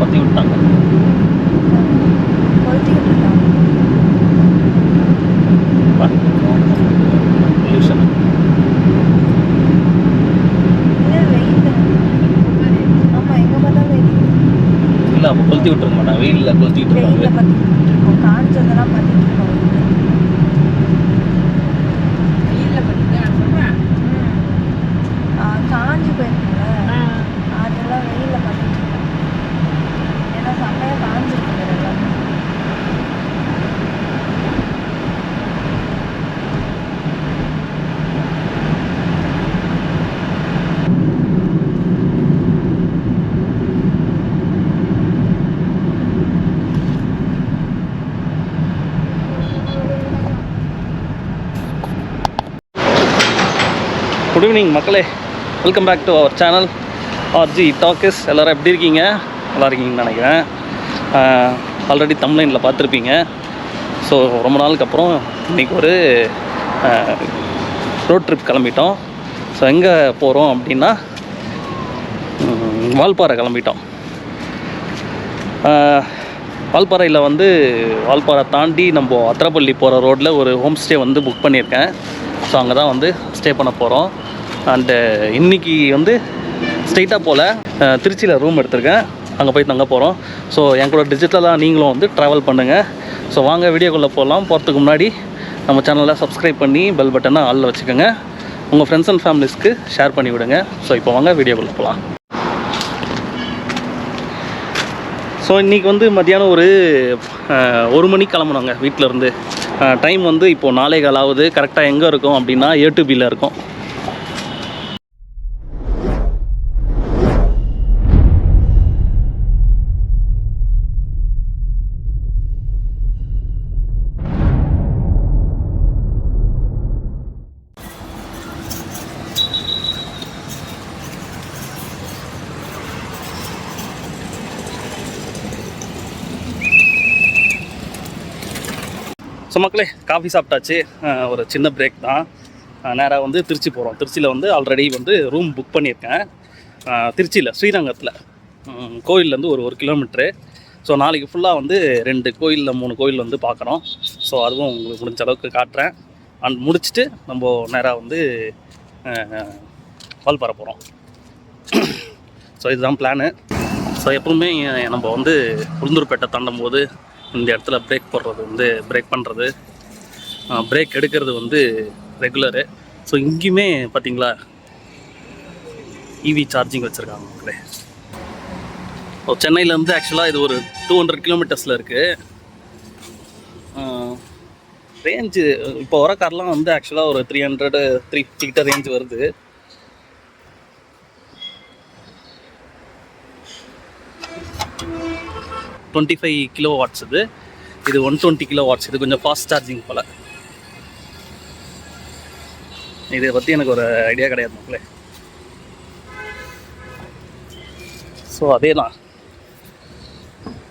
பற்றி விட்டாங்க. பொல்யூஷன் இல்லை, அப்போ கொளுத்தி விட்டுருக்க மாட்டாங்க. வெயிலில் கொளுத்தி விட்டுருக்காங்க. காஞ்சதெல்லாம் காஞ்சி போயிருக்குல்ல, அதெல்லாம் வெயிலில் பண்ணிட்டு இருக்கோம். ஏன்னா செம்மையாக காஞ்சிருக்கு எல்லாமே. குட் ஈவினிங் மக்களே, welcome back to our channel RG talkies. எல்லோரும் எப்படி இருக்கீங்க? நல்லா இருக்கீங்கன்னு நினைக்கிறேன். ஆல்ரெடி தம்ப்லைனில் பார்த்துருப்பீங்க. ஸோ ரொம்ப நாளுக்கு அப்புறம் இன்றைக்கி ஒரு ரோட் ட்ரிப் கிளம்பிட்டோம். ஸோ எங்கே போகிறோம் அப்படின்னா வால்பாறை கிளம்பிட்டோம். வால்பாறையில் வால்பாறை தாண்டி நம்ம அத்திரப்பள்ளி போகிற ரோட்டில் ஒரு ஹோம் ஸ்டே புக் பண்ணியிருக்கேன். ஸோ அங்கே தான் ஸ்டே பண்ண போகிறோம். அண்டு இன்றைக்கி ஸ்ட்ரெயிட்டாக போல் திருச்சியில் ரூம் எடுத்திருக்கேன், அங்கே போய் தங்க போகிறோம். ஸோ என் கூட டிஜிட்டலாக நீங்களும் ட்ராவல் பண்ணுங்கள். ஸோ வாங்க வீடியோக்குள்ளே போகலாம். போகிறதுக்கு முன்னாடி நம்ம சேனலை சப்ஸ்கிரைப் பண்ணி பெல் பட்டனை ஆளில் வச்சுக்கோங்க. உங்கள் ஃப்ரெண்ட்ஸ் அண்ட் ஃபேமிலிஸ்க்கு ஷேர் பண்ணி விடுங்க. ஸோ இப்போ வாங்க வீடியோக்குள்ளே போகலாம். ஸோ இன்றைக்கி மத்தியானம் ஒரு 1 மணிக்கு கிளம்புனாங்க வீட்டிலேருந்து. டைம் இப்போது 4:15 ஆகுது. கரெக்டாக எங்கே இருக்கும் அப்படின்னா A2Bயில் இருக்கும். ஸோ மக்களே, காஃபி சாப்பிட்டாச்சு. ஒரு சின்ன பிரேக் தான். நேராக திருச்சி போகிறோம். திருச்சியில் ஆல்ரெடி ரூம் புக் பண்ணியிருக்கேன். திருச்சியில் ஸ்ரீரங்கத்தில் கோயிலேருந்து ஒரு கிலோமீட்ரு. ஸோ நாளைக்கு ஃபுல்லாக 2 கோயிலில் 3 கோயில் பார்க்குறோம். ஸோ அதுவும் உங்களுக்கு முடிஞ்ச அளவுக்கு காட்டுறேன். அண்ட் முடிச்சுட்டு நம்ம நேராக வால்பாறை போகிறோம். ஸோ இதுதான் பிளானு. ஸோ எப்பவுமே நம்ம உளுந்தூர்பேட்டை தாண்டும் போது இந்த இடத்துல பிரேக் போடுறது பிரேக் பண்ணுறது, பிரேக் எடுக்கிறது ரெகுலரு. ஸோ இங்கேயுமே பார்த்தீங்களா இவி சார்ஜிங் வச்சுருக்காங்க மக்களே. ஸோ சென்னையிலேருந்து ஆக்சுவலாக இது ஒரு 200 கிலோமீட்டர்ஸில் இருக்குது. ரேஞ்சு இப்போ வர கார்லாம் ஆக்சுவலாக ஒரு 300-350 கிட்ட ரேஞ்சு வருது. $25 கிலோவாட்ஸ் இது 120 கிலோவாட்ஸ். இது கொஞ்சம் ஃபாஸ்ட் சார்ஜிங் போல். இதை பற்றி எனக்கு ஒரு ஐடியா கிடையாது மக்களே. ஸோ அதே தான்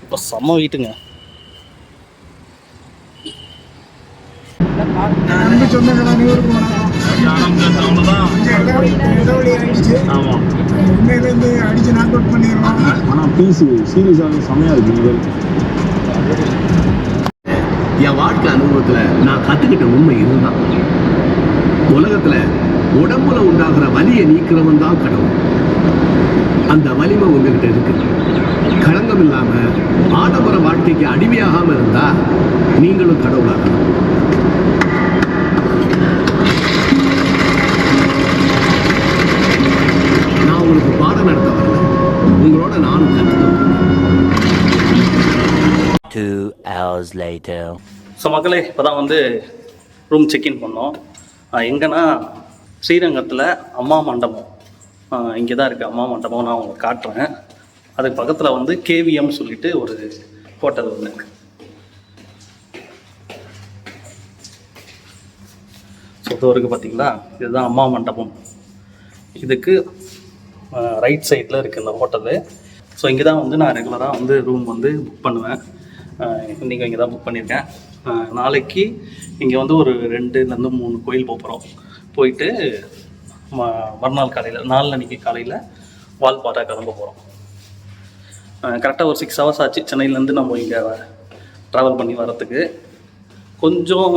இப்போ செம்ம வீட்டுங்க. என் வாழ்க்கை அனுபவத்துல நான் கத்துக்கிட்ட உண்மை இதுதான். உலகத்துல உடம்புல உண்டாகிற வலியை நீக்கிறவன் தான் கடவுள். அந்த வலிமை உங்ககிட்ட இருக்கு. களங்கம் இல்லாம ஆடம்பர வாழ்க்கைக்கு அடிமையாகாம இருந்தா நீங்களும் கடவுளாகலாம். நான் உங்களுக்கு பாடம் நடத்த வரல, உங்களோட நானும் கற்றுக்கணும். 2 hours later. ஸோ மக்களே, இப்போ தான் ரூம் செக்இன் பண்ணோம். எங்கன்னா ஸ்ரீரங்கத்தில் அம்மா மண்டபம் இங்கே தான் இருக்குது. அம்மா மண்டபம் நான் உங்களுக்கு காட்டுறேன். அதுக்கு பக்கத்தில் KVM சொல்லிட்டு ஒரு ஹோட்டல் இருக்குது. ஸோ இது இருக்குது பார்த்தீங்களா, இதுதான் அம்மா மண்டபம். இதுக்கு ரைட் சைடில் இருக்குது இந்த ஹோட்டலு. ஸோ இங்கே தான் நான் ரெகுலராக ரூம் புக் பண்ணுவேன். இன்றைக்கி இங்கே தான் புக் பண்ணியிருக்கேன். நாளைக்கு இங்கே ஒரு 2 3 கோயில் போகிறோம். போயிட்டு மறுநாள் காலையில் 4 அன்றைக்கி காலையில் வால்பாறை கிளம்ப போகிறோம். கரெக்டாக ஒரு 6 ஹவர்ஸ் ஆச்சு சென்னையிலேருந்து நம்ம இங்கே ட்ராவல் பண்ணி வரத்துக்கு. கொஞ்சம்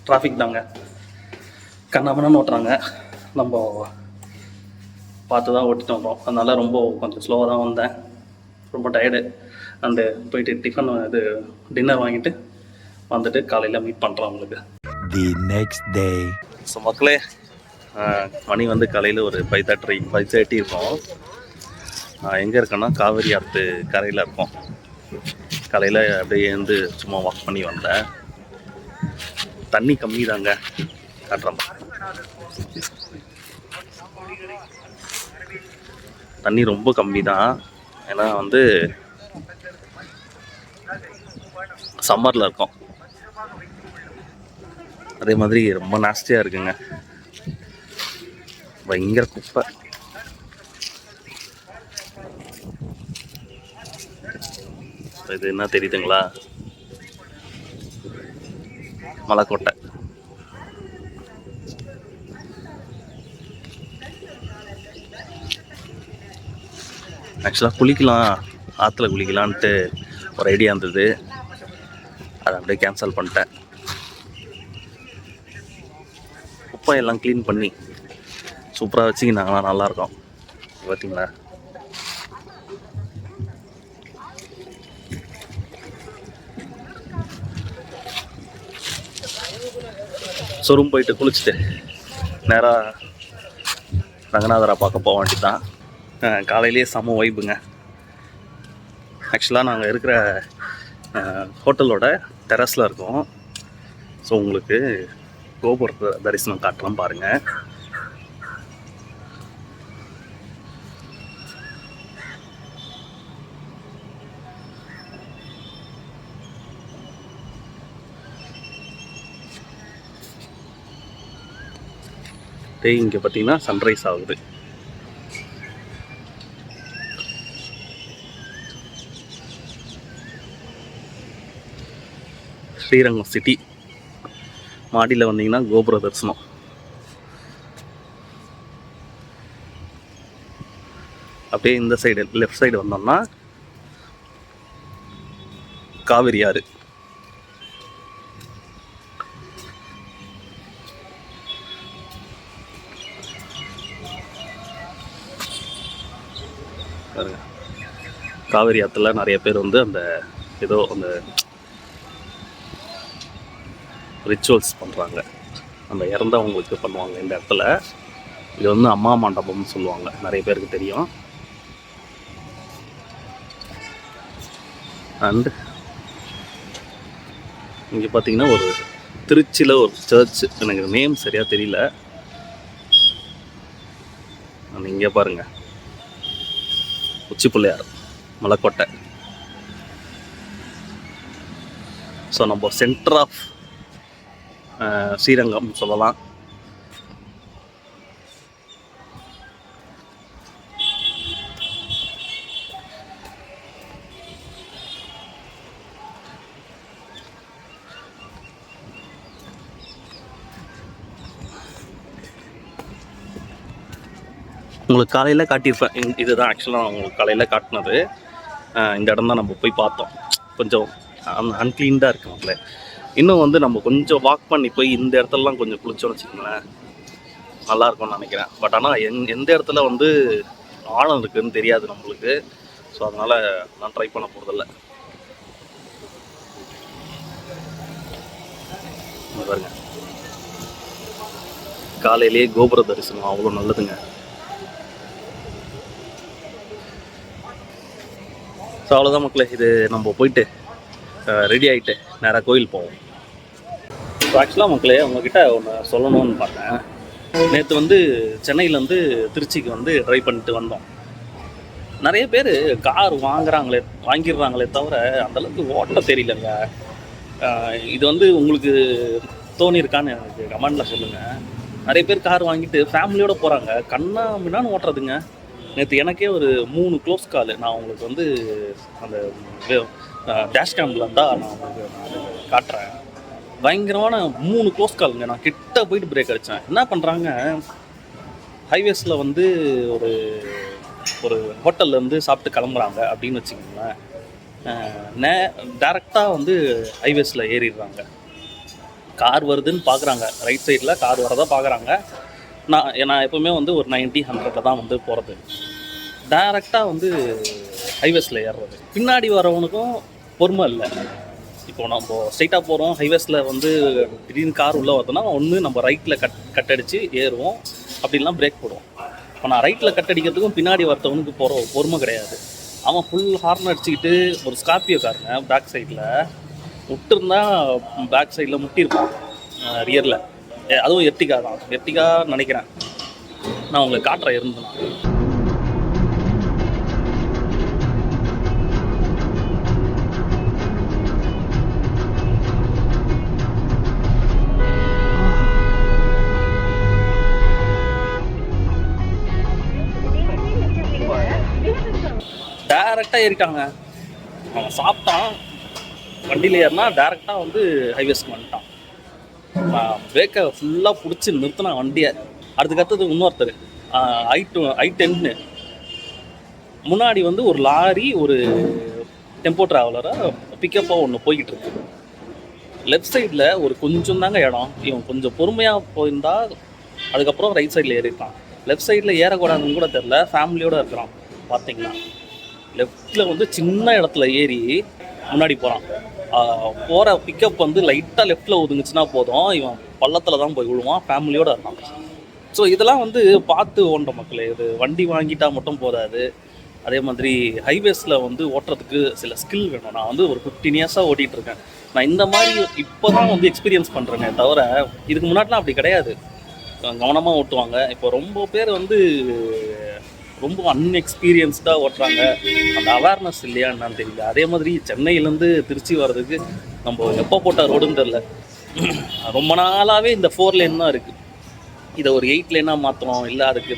டிராஃபிக் தாங்க, கண்ணாமண்ணு ஓட்டுறாங்க. நம்ம பார்த்து தான் ஓட்டிட்டு வந்தோம். அதனால் ரொம்ப கொஞ்சம் ஸ்லோவாக தான் வந்தேன். ரொம்ப டயர்டு. அண்டு போயிட்டு டிஃபன் டின்னர் வாங்கிட்டு வந்துட்டு காலையில் மீட் பண்ணுறோம் உங்களுக்கு. The next day. ஸோ மக்களே, மணி காலையில் ஒரு 5:30 இருக்கும். எங்கே இருக்கேன்னா காவேரி ஆற்று கரையில் இருக்கோம். காலையில் அப்படியே சும்மா வாக் பண்ணி வந்தேன். தண்ணி கம்மி தாங்க, காட்டுறேன். தண்ணி ரொம்ப கம்மி தான். ஏன்னா சம்மரில் இருக்கோம். அதே மாதிரி ரொம்ப நாஸ்டியாக இருக்குங்க, பயங்கர குப்பை. இது என்ன தெரியுதுங்களா? மலைக்கோட்டை. ஆக்சுவலாக குளிக்கலாம், ஆற்றுல குளிக்கலான்ட்டு ஒரு ஐடியா இருந்தது. அதை அப்படியே கேன்சல் பண்ணிட்டேன். குப்பை எல்லாம் க்ளீன் பண்ணி சூப்பராக வச்சுக்கினாங்கன்னா நல்லாயிருக்கும். பார்த்தீங்களா? சொரும் போயிட்டு குளிச்சுட்டு நேராக ரங்கநாதரை பார்க்க போக வேண்டியதுதான். காலையிலேயே செம்ம வைப்புங்க. ஆக்சுவலாக நாங்கள் இருக்கிற ஹோட்டலோட டெரஸில் இருக்கோம். ஸோ உங்களுக்கு கோபுர தரிசனம் காட்டுறோம் பாருங்கள். இங்கே பார்த்தீங்கன்னா சன்ரைஸ் ஆகுது. ஸ்ரீரங்கம் சிட்டி மாடியில் வந்தீங்கன்னா கோபுர தரிசனம். அப்படியே இந்த சைடு லெஃப்ட் சைடு வந்தோம்னா காவிரி ஆறு. காவிரி ஆற்றுல நிறைய பேர் அந்த ஏதோ அந்த ரிச்சுவல்ஸ் பண்ணுறாங்க. அந்த இறந்தவங்களுக்கு பண்ணுவாங்க இந்த இடத்துல. இது அம்மா மண்டபம்னு சொல்லுவாங்க, நிறைய பேருக்கு தெரியும். அண்டு இங்கே பார்த்தீங்கன்னா ஒரு திருச்சியில் ஒரு சர்ச், எனக்கு நேம் சரியாக தெரியல. இங்கே பாருங்கள், உச்சி பிள்ளையார் மலைக்கோட்டை. ஸோ நம்ம சென்டர் ஆஃப் ஸ்ரீரங்கம் சொல்லலாம். உங்களுக்கு காலையில் காட்டியிருப்பேன். இதுதான் ஆக்சுவலாக நான் உங்களுக்கு காலையில் காட்டினது. இந்த இடம் தான் நம்ம போய் பார்த்தோம். கொஞ்சம் அன்க்ளீன்டாக இருக்குங்களே. இன்னும் நம்ம கொஞ்சம் வாக் பண்ணி போய் இந்த இடத்துலலாம் கொஞ்சம் குளிச்சோன்னு வச்சுக்கோங்களேன், நல்லாயிருக்கும்னு நினைக்கிறேன். பட் ஆனால் எந்த இடத்துல ஆழம் இருக்குதுன்னு தெரியாது நம்மளுக்கு. ஸோ அதனால் நான் ட்ரை பண்ண போகிறதில்ல. பாருங்க, காலையிலேயே கோபுர தரிசனம் அவ்வளோ நல்லதுங்க. ஸோ அவ்வளோதான் மக்களே. இது நம்ம போயிட்டு ரெடி ஆகிட்டு நேராக கோயில் போவோம். ஸோ ஆக்சுவலாக மக்களே, உங்ககிட்ட ஒன்று சொல்லணும்னு பார்த்தேன். நேற்று சென்னையிலேருந்து திருச்சிக்கு ட்ரைவ் பண்ணிட்டு வந்தோம். நிறைய பேர் கார் வாங்கிடுறாங்களே தவிர அந்தளவுக்கு ஓட்ட தெரியலங்க. இது உங்களுக்கு தோணியிருக்கான்னு எனக்கு கமெண்டில் சொல்லுங்கள். நிறைய பேர் கார் வாங்கிட்டு ஃபேமிலியோடு போகிறாங்க, கண்ணா முன்னான்னு ஓட்டுறதுங்க. நேற்று எனக்கே ஒரு 3 க்ளோஸ் கால். நான் உங்களுக்கு அந்த டேஷ் கேமில் இருந்தால் நான் உங்களுக்கு காட்டுறேன். பயங்கரமான 3 க்ளோஸ் காலுங்க. நான் கிட்ட போயிட்டு பிரேக் அடித்தேன். என்ன பண்ணுறாங்க, ஹைவேஸில் ஒரு ஒரு ஹோட்டல்லேருந்து சாப்பிட்டு கிளம்புறாங்க அப்படின்னு வச்சுக்கோங்களேன், டேரெக்டாக வந்து ஹைவேஸில் ஏறிடுறாங்க. கார் வருதுன்னு பார்க்குறாங்க, ரைட் சைடில் கார் வரதா பார்க்குறாங்க. நான் எப்போவுமே வந்து ஒரு 90-100 தான் வந்து போகிறது. டேரெக்டாக வந்து ஹைவேஸில் ஏறுறது. பின்னாடி வரவனுக்கும் பொறுமை இல்லை. இப்போ நம்ம ஸ்ட்ரைட்டாக போகிறோம், ஹைவேஸில் வந்து திடீர்னு கார் உள்ளே வருதுன்னா ஒன்று நம்ம ரைட்டில் கட்டடிச்சு ஏறுவோம், அப்படின்லாம் பிரேக் போடுவோம். இப்போ நான் ரைட்டில் கட்டடிக்கிறதுக்கும் பின்னாடி வரத்தவனுக்கு பொறுமை கிடையாது. அவன் ஃபுல் ஹார்ன் அடிச்சுக்கிட்டு, ஒரு ஸ்கார்பியோ காருங்க பேக் சைடில் விட்டுருந்தா பேக் சைடில் முட்டியிருப்பான் ரியரில். அதுவும் எர்டிகா தான், எர்டிகா நினைக்கிறேன். நான் உங்களுக்கு காட்டுறேன் இருந்தேன். டேரெக்டாக ஏறிட்டாங்க. அவன் சாப்பிட்டான், வண்டியில் ஏறினா டேரெக்டாக வந்து ஹைவேஸ்க்கு வந்துட்டான். பிரேக்கை ஃபுல்லாக பிடிச்சி நிறுத்தினான் வண்டியை. அடுத்தது இன்னொருத்தர் I-10 முன்னாடி வந்து ஒரு லாரி, ஒரு டெம்போ ட்ராவலராக பிக்கப்பாக ஒன்று போய்கிட்டு இருக்கு. லெஃப்ட் சைடில் ஒரு கொஞ்சம் தாங்க இடம். இவன் கொஞ்சம் பொறுமையாக போயிருந்தா அதுக்கப்புறம் ரைட் சைடில் ஏறிட்டான். லெஃப்ட் சைடில் ஏறக்கூடாதுன்னு கூட தெரில, ஃபேமிலியோடு இருக்கிறான். பார்த்தீங்கன்னா லெஃப்டில் வந்து சின்ன இடத்துல ஏறி முன்னாடி போகிறான். போகிற பிக்கப் வந்து லைட்டாக லெஃப்டில் ஒதுங்குச்சுன்னா போதும், இவன் பள்ளத்தில் தான் போய் விழுவான், ஃபேமிலியோடு இருக்கான். ஸோ இதெல்லாம் வந்து பார்த்து ஓன்ற மக்களே. இது வண்டி வாங்கிட்டால் மட்டும் போதாது, அதே மாதிரி ஹைவேஸில் வந்து ஓட்டுறதுக்கு சில ஸ்கில் வேணும். நான் வந்து ஒரு 15 இயர்ஸாக ஓட்டிகிட்ருக்கேன். நான் இந்த மாதிரி இப்போ தான் வந்து எக்ஸ்பீரியன்ஸ் பண்ணுறேனே தவிர இதுக்கு முன்னாடிலாம் அப்படி கிடையாது. கவனமாக ஓட்டுவாங்க. இப்போ ரொம்ப பேர் வந்து ரொம்ப அன்எக்ஸ்பீரியன்ஸ்டாக ஓட்டுறாங்க. அந்த அவேர்னஸ் இல்லையா என்னன்னு தெரியல. அதே மாதிரி சென்னையிலேருந்து திருச்சி வர்றதுக்கு நம்ம எப்போ போட்ட ரோடுன்னு தெரில. ரொம்ப நாளாகவே இந்த 4 லேன் தான் இருக்குது. இதை ஒரு 8 லேனாக மாற்றணும், இல்லை அதுக்கு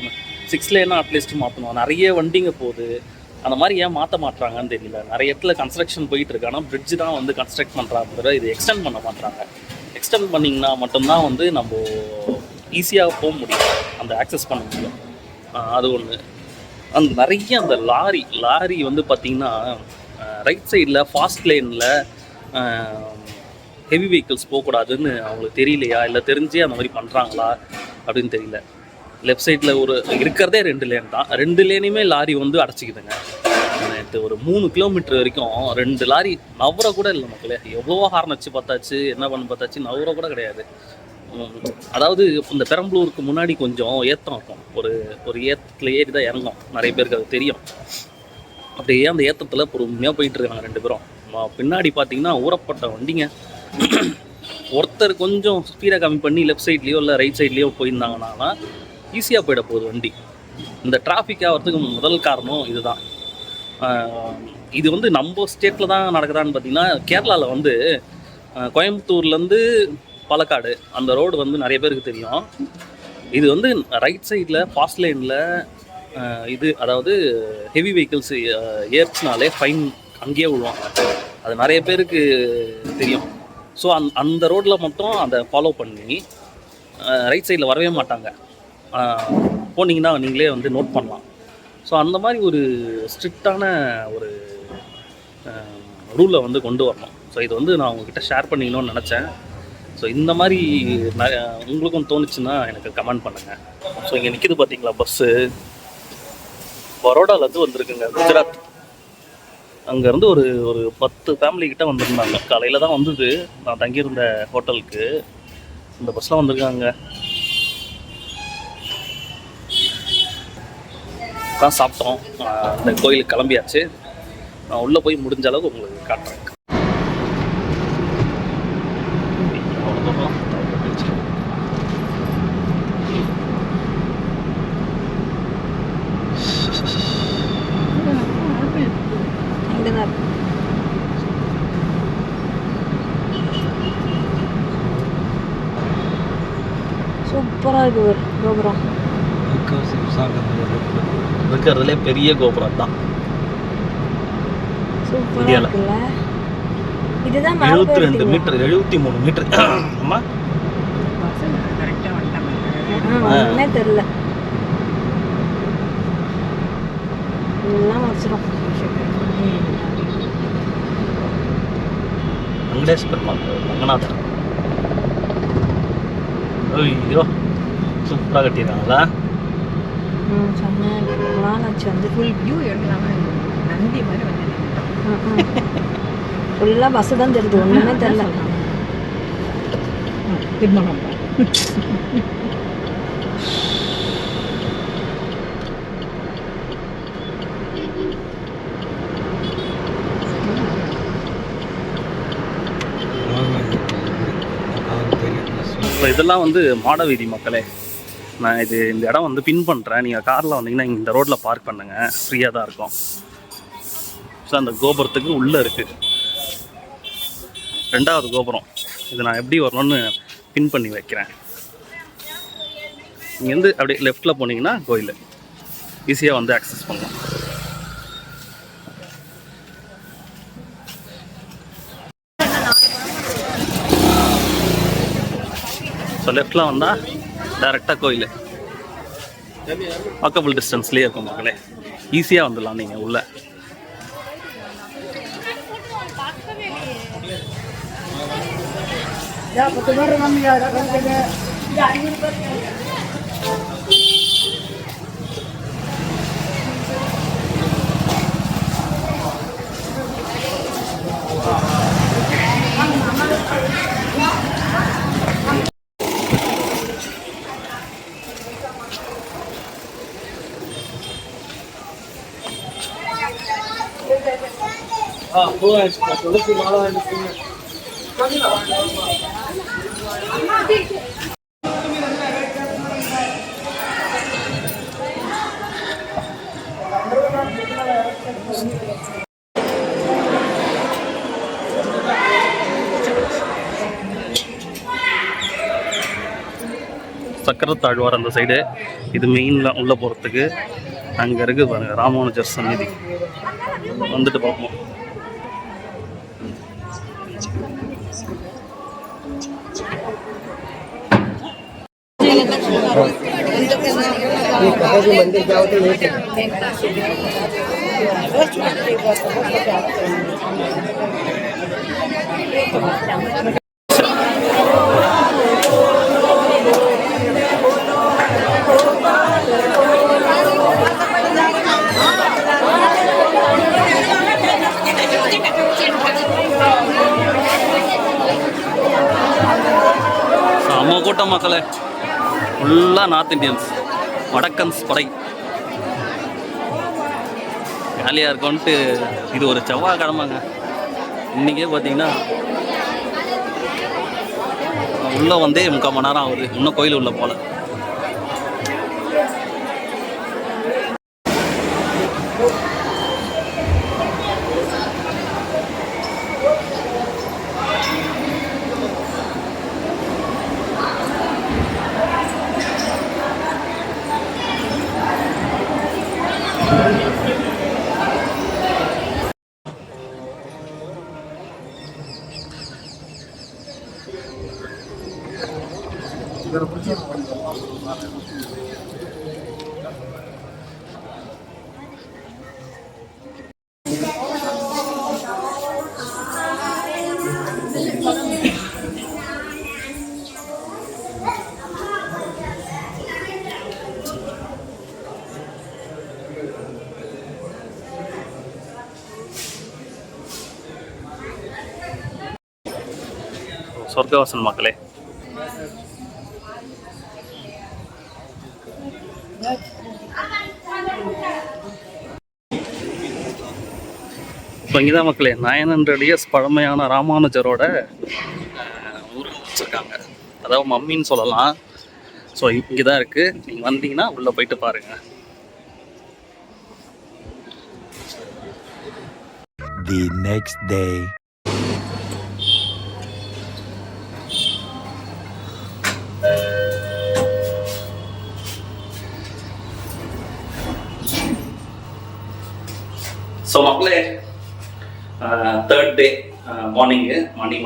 6 லேனாக அட்லீஸ்ட் மாற்றணும். நிறைய வண்டிங்க போகுது. அந்த மாதிரி ஏன் மாற்ற மாட்டுறாங்கன்னு தெரியல. நிறைய இடத்துல கன்ஸ்ட்ரக்ஷன் போயிட்டுருக்கு. ஆனால் பிரிட்ஜ் தான் வந்து கன்ஸ்ட்ரக்ட் பண்ணுறாங்க, இது எக்ஸ்டெண்ட் பண்ண மாட்டுறாங்க. எக்ஸ்டெண்ட் பண்ணிங்கன்னா மட்டும்தான் வந்து நம்ம ஈஸியாக போக முடியும், அந்த ஆக்சஸ் பண்ண முடியும். அது ஒன்று. அந்த நிறைய அந்த லாரி வந்து பார்த்திங்கன்னா ரைட் சைடில் ஃபாஸ்ட் லேனில் ஹெவி வெஹிக்கிள்ஸ் போகக்கூடாதுன்னு அவங்களுக்கு தெரியலையா, இல்லை தெரிஞ்சே அந்த மாதிரி பண்ணுறாங்களா அப்படின்னு தெரியல. லெஃப்ட் சைடில் ஒரு இருக்கிறதே 2 லேன் தான். 2 லேனையுமே லாரி வந்து அடைச்சிக்குதுங்க. நேற்று ஒரு 3 கிலோமீட்டர் வரைக்கும் 2 லாரி நவர கூட இல்லை மக்களே. எவ்வளோ ஹார்ன் வச்சு பார்த்தாச்சு, என்ன பண்ண பார்த்தாச்சு, நவர கூட கிடையாது. அதாவது இந்த பெரம்பலூருக்கு முன்னாடி கொஞ்சம் ஏற்றம் இருக்கும். ஒரு ஏற்றத்தில் ஏறி தான் இறங்கும். நிறைய பேருக்கு அது தெரியும். அப்படியே அந்த ஏற்றத்தில் பொறுமையாக போயிட்டுருக்காங்க 2 பேரும். பின்னாடி பார்த்தீங்கன்னா ஊறப்பட்ட வண்டிங்க. ஒருத்தர் கொஞ்சம் ஸ்பீடை கம்மி பண்ணி லெஃப்ட் சைட்லேயோ இல்லை ரைட் சைட்லேயோ போயிருந்தாங்கன்னா ஈஸியாக போயிட போகுது வண்டி. இந்த டிராஃபிக் ஆகிறதுக்கு முதல் காரணம் இதுதான். இது வந்து நம்ம ஸ்டேட்டில் தான் நடக்குதான்னு பார்த்தீங்கன்னா, கேரளாவில் வந்து கோயம்புத்தூர்லேருந்து பாலக்காடு அந்த ரோடு வந்து நிறைய பேருக்கு தெரியும். இது வந்து ரைட் சைடில் ஃபாஸ்ட் லைனில் இது, அதாவது ஹெவி வெஹிக்கிள்ஸ் ஏர்ச்சினாலே ஃபைன் அங்கேயே விழுவாங்க. அது நிறைய பேருக்கு தெரியும். ஸோ அந்த ரோட்டில் மட்டும் அதை ஃபாலோ பண்ணி ரைட் சைடில் வரவே மாட்டாங்க. போனீங்கன்னா நீங்களே வந்து நோட் பண்ணலாம். ஸோ அந்த மாதிரி ஒரு ஸ்ட்ரிக்டான ஒரு ரூலை வந்து கொண்டு வரணும். ஸோ இது வந்து நான் உங்ககிட்ட ஷேர் பண்ணிக்கணும்னு நினச்சேன். ஸோ இந்த மாதிரி உங்களுக்கும் தோணுச்சுன்னா எனக்கு கமெண்ட் பண்ணுங்கள். ஸோ இங்கே நிற்கிது பார்த்தீங்களா பஸ்ஸு, பரோடாலேருந்து வந்திருக்குங்க, குஜராத். அங்கேருந்து ஒரு 10 ஃபேமிலி கிட்ட வந்திருந்தாங்க. காலையில் தான் வந்தது நான் தங்கியிருந்த ஹோட்டலுக்கு. இந்த பஸ்ஸில் வந்திருக்காங்க. தான் சாப்பிட்டோம். இந்த கோயிலுக்கு கிளம்பியாச்சு. நான் உள்ளே போய் முடிஞ்ச அளவுக்கு உங்களுக்கு காட்டுறேன். சூப்பராக இருக்குது கோபுரம். இருக்கிறதுலே பெரிய கோபுரம் தான். சூப்பராக இருக்குல்ல. இதுதான் 72 மீட்டர், 73 மீட்டர். அம்மா ஒன்றுமே தெரில. வச்சிரும். வெங்கடேஸ்வர் ரங்கநாதர். ஐயோ சூப்பராக கட்டியிருக்காங்களா? செம்மையாக இருக்கு. நானாச்சு வந்து ஃபுல் வியூ எடுக்கலாம். நந்தி மாதிரி வந்து ஃபுல்லாக பஸ்ஸு தான் தெரியுது, ஒன்றுமே தெரில. திருமணம் ஸோ இதெல்லாம் வந்து மாடவீதி மக்களே. நான் இந்த இடம் வந்து பின் பண்ணுறேன். நீங்கள் காரில் வந்தீங்கன்னா இந்த ரோட்டில் பார்க் பண்ணுங்கள், ஃப்ரீயாக தான் இருக்கும். ஸோ அந்த கோபுரத்துக்கு உள்ளே இருக்குது 2வது கோபுரம். இது நான் எப்படி வரணும்னு பின் பண்ணி வைக்கிறேன். இங்கேருந்து அப்படியே லெஃப்டில் போனீங்கன்னா கோயில் ஈஸியாக வந்து ஆக்சஸ் பண்ணலாம். ஸோ லெஃப்டில் வந்தால் டைரெக்டாக கோயில் வாக்கபிள் டிஸ்டன்ஸ்லேயே இருக்கும் மக்களே. ஈஸியாக வந்துடலாம் நீங்கள் உள்ள. சக்கரத்தாழ்வார் அந்த சைடு. இது மெயினில் உள்ளே போகிறதுக்கு அங்கே இருக்குது பாருங்க ராமானுஜர் சந்நிதி. வந்துட்டு பார்ப்போம். செம்ம கூட்டம் மக்களே. ஃபுல்லாக நார்த் இண்டியன்ஸ், வடக்கன்ஸ் படை. ஜாலியாக இருக்கும்ன்ட்டு இது ஒரு செவ்வாய்க்கிழமைங்க. இன்றைக்கே பார்த்தீங்கன்னா உள்ளே வந்தே 3/4 மணி நேரம் ஆகுது. இன்னும் கோயில் உள்ள போல. சொர்க்கவாசன் மக்களே. இப்போ இங்கே தான் மக்களே 900 years பழமையான ராமானுஜரோட உருவம் வச்சுருக்காங்க. அதாவது மம்மின்னு சொல்லலாம். ஸோ இங்கே தான் இருக்குது. நீங்கள் வந்தீங்கன்னா உள்ளே போயிட்டு பாருங்கள். The next day. ஸோ மக்களே, 3rd டே மார்னிங்கு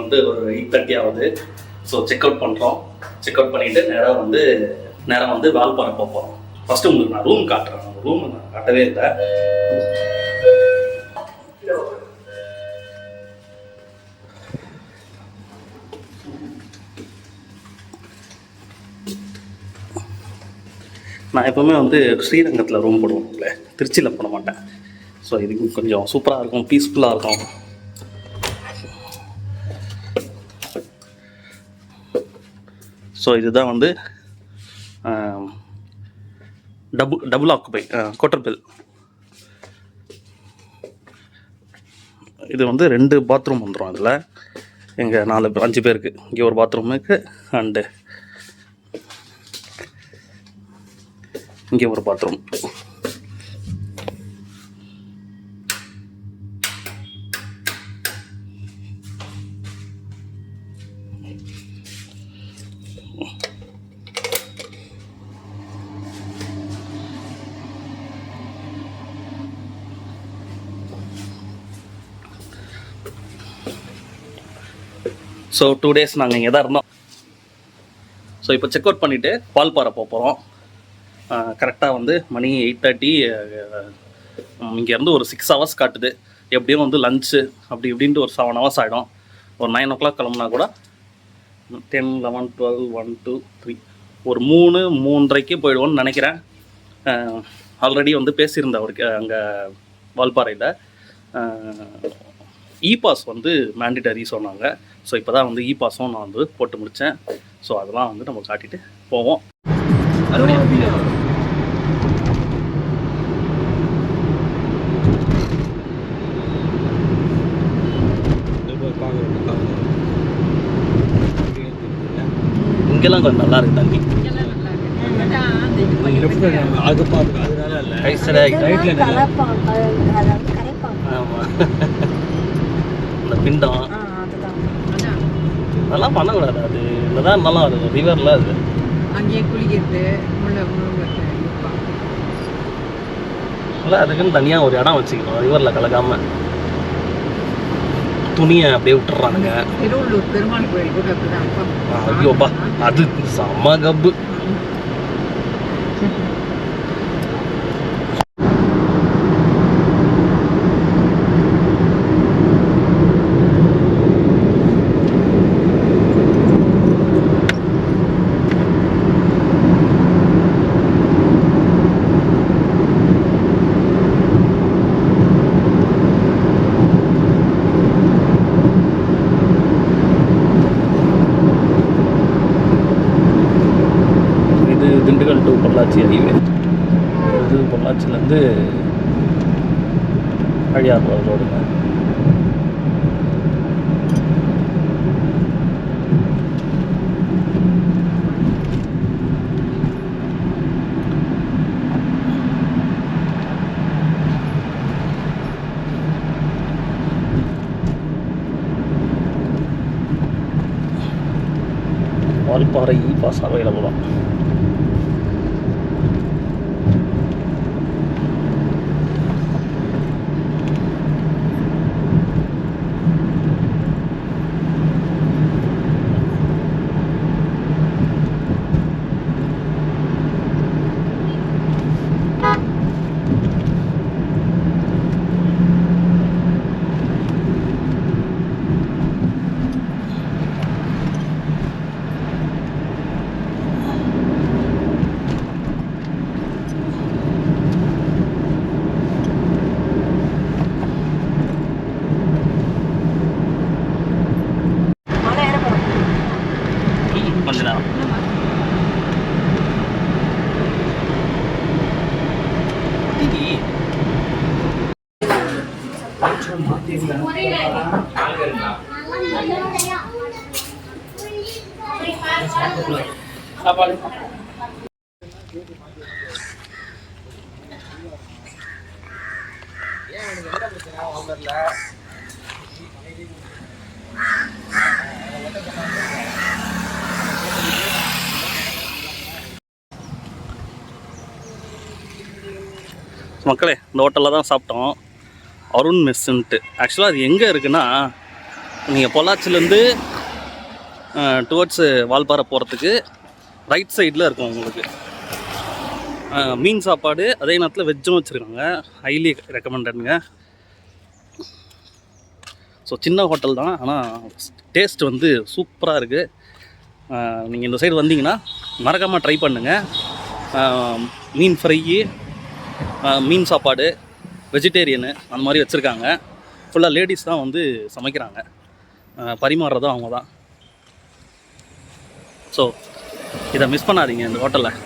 வந்து ஒரு 8:30 ஆகுது. ஸோ செக் அவுட் பண்ணுறோம். செக் அவுட் பண்ணிவிட்டு நேராக வந்து வால்பாறை போக போகிறோம். ஃபஸ்ட்டு உங்களுக்கு நான் ரூம் காட்டுறேன். ரூம் நான் காட்டவே இல்லை. நான் எப்போவுமே வந்து ஸ்ரீரங்கத்தில் ரூம் போடுவோம்ல, திருச்சியில் போட மாட்டேன். ஸோ இதுக்கு கொஞ்சம் சூப்பராக இருக்கும், பீஸ்ஃபுல்லாக இருக்கும். ஸோ இதுதான் வந்து டபுள் ஆக்குபை கோட்டர் பெல். இது வந்து 2 பாத்ரூம் வந்துடும். அதில் எங்கள் 5 பேருக்கு இங்கே ஒரு பாத்ரூம் இருக்குது, அண்டு இங்கே ஒரு பாத்ரூம். ஸோ 2 days நாங்கள் இங்கே தான் இருந்தோம். ஸோ இப்போ செக் அவுட் பண்ணிவிட்டு வால்பாறை போகிறோம். கரெக்டாக வந்து மணி 8:30. இங்கேருந்து ஒரு 6 hours காட்டுது. எப்படியும் வந்து லஞ்சு அப்படி இப்படின்ட்டு ஒரு 7 hours ஆகிடும். ஒரு 9 o'clock கிளம்புனா கூட 10, 11, 12, 1, 2, 3 ஒரு 3:30க்கு போயிடுவோன்னு நினைக்கிறேன். ஆல்ரெடி வந்து பேசியிருந்தேன் அவருக்கு அங்கே வால்பாறையில். இ-பாஸ் வந்து மேண்டிட்டரி சொன்னாங்க. ஸோ இப்போ தான் வந்து இ-பாஸும் நான் வந்து போட்டு முடித்தேன். ஸோ அதெல்லாம் வந்து நம்ம காட்டிட்டு போவோம். இங்கெல்லாம் கொஞ்சம் நல்லா இருக்கு தண்ணி. ஆமாம், இந்த பிண்டம் அதெல்லாம் பண்ணக்கூடாது. அது என்னதான் நல்லா அது ரிவரில் அது அங்கேயே குளிக்கிறது இல்லை, அதுக்குன்னு தனியாக ஒரு இடம் வச்சுக்கணும். ரிவரில் கலக்காமல் துணியை அப்படியே விட்டுறானுங்க. திருவள்ளூர் பெருமாள் கோயில் கூட அப்படிதான். ஐயோப்பா, அது செம்ம cup. Dindigul to Pollachi highway. இது பொள்ளாச்சிலேருந்து அழியார் ரோடுங்க. வால்பாறை இ-பாஸ் அவைலபிள் தான். கொஞ்ச நேரம் சாப்பாடு மக்களே, இந்த ஹோட்டலில் தான் சாப்பிட்டோம். அருண் மெஸ்ஸுன்ட்டு. ஆக்சுவலாக அது எங்கே இருக்குன்னா, நீங்கள் பொள்ளாச்சிலேருந்து டுவர்ட்ஸு வால்பாறை போகிறதுக்கு ரைட் சைடில் இருக்கும் உங்களுக்கு. மீன் சாப்பாடு, அதே நேரத்தில் வெஜ்ஜும் வச்சுருக்காங்க. ஹைலி ரெக்கமெண்டடுங்க. ஸோ சின்ன ஹோட்டல் தான், ஆனால் டேஸ்ட் வந்து சூப்பராக இருக்குது. நீங்கள் இந்த சைடு வந்தீங்கன்னா மறக்காமல் ட்ரை பண்ணுங்கள். மீன் ஃப்ரை, மீன் சாப்பாடு, வெஜிடேரியனு அந்த மாதிரி வச்சுருக்காங்க. ஃபுல்லாக லேடிஸ் தான் வந்து சமைக்கிறாங்க, பரிமாறுறதும் அவங்க தான். ஸோ இதை மிஸ் பண்ணாதீங்க இந்த ஹோட்டலில்.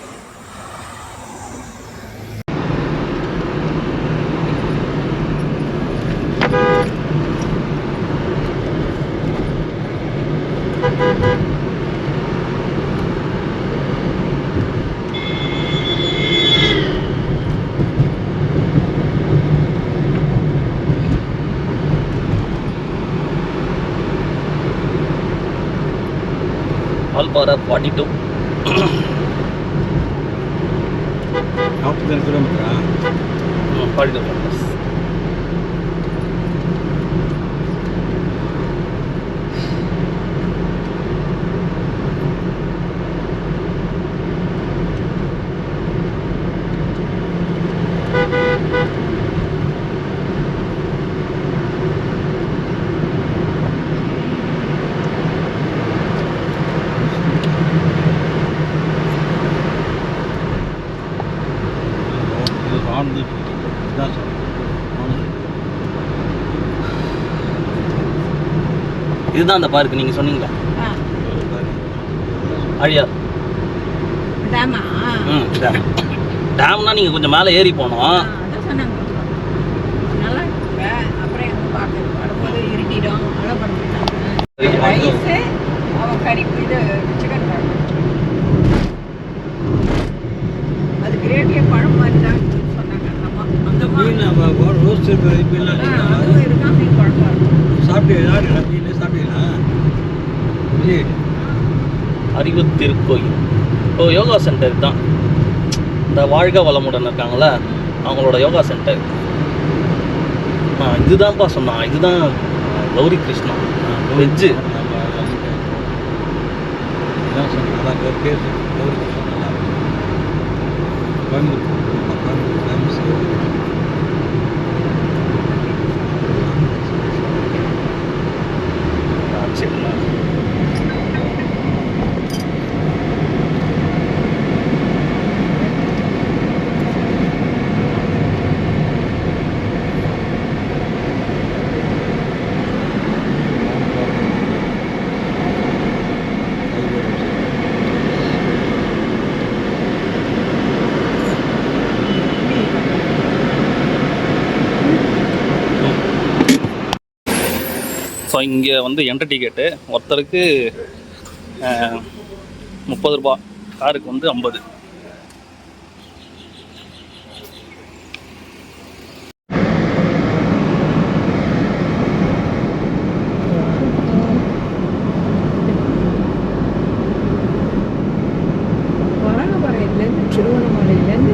வால்பாறை 42 கிலோமீட்டரா? 42 kilometers. இதுதான் அந்த பார்க்கு நீங்கள் சொன்னீங்களா? அழியார் டேமா? டேம்னா நீங்கள் கொஞ்சம் மேலே ஏறி போனோம். அதான் சொன்னாங்க. நல்லா இருக்குங்க. அப்புறம் எங்கே பார்க்குறது வரும்போது இருட்டிடும். மழை பண்ணிட்டாங்க. ரைஸு அவன் கறி இது சிக்கன் குழம்பு. அது கிரேவியே பழம் மாதிரி தான் சொன்னாங்க. அந்த மீன் ரோஸ்ட் அதுவும் இருக்கா, மீன் குழம்பா இருக்கும். சாப்பிட்டீங்களா? மீன் சாப்பிட்டீங்களா? அறிவுத்திருக்கோயில். ஓ, யோகா சென்டர் தான். இந்த வாழ்க வளமுடன் இருக்காங்கள, அவங்களோட யோகா சென்டர். இதுதான்ப்பா சொன்னான். இதுதான் கௌரி கிருஷ்ணா வெஜ்ஜு. சரிங்களா? ஸோ இங்கே வந்து என்ட்ரி டிக்கெட்டு ஒருத்தருக்கு 30 ரூபா, காருக்கு வந்து 50. வரங்கபாளையத்துலேருந்து திருவண்ணாமலையிலேருந்து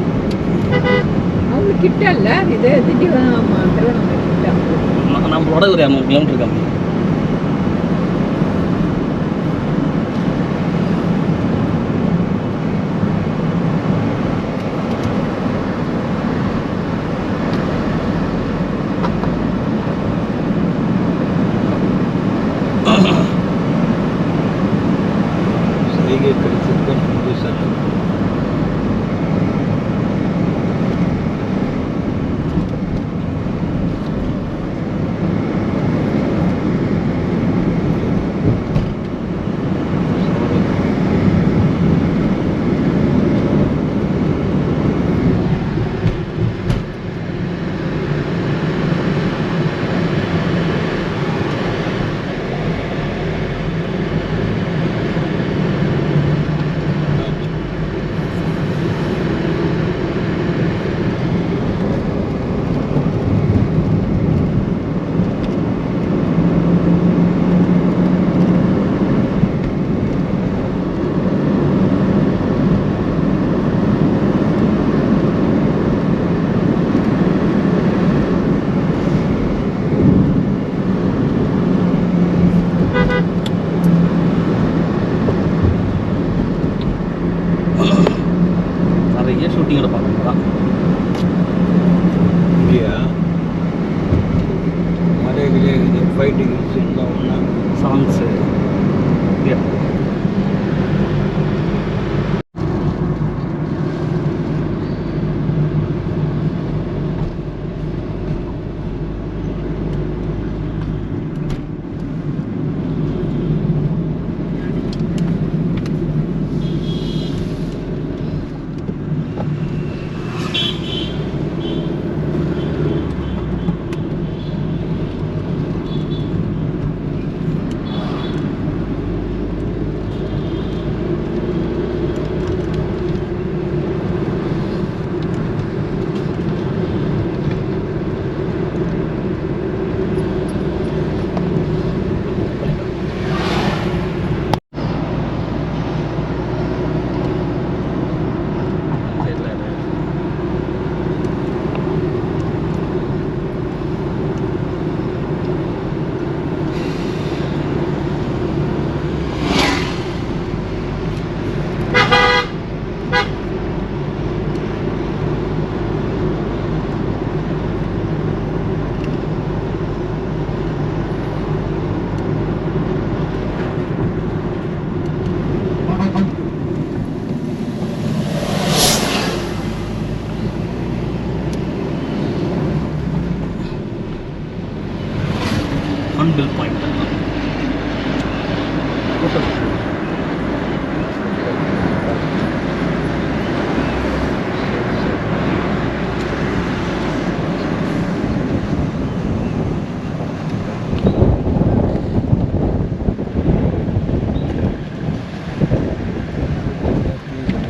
அவங்க கிட்ட இல்லை, இது திருவண்ணாமலை கிட்ட. நம்மளோட ஒரு 200 கிலோமீட்டர் கம்மி. ஷூட்டிங்கோட பார்க்கணும் தான். இல்லையா? மலைகளே இது ஃபைட்டிங் ஒன்றா சாங்ஸு.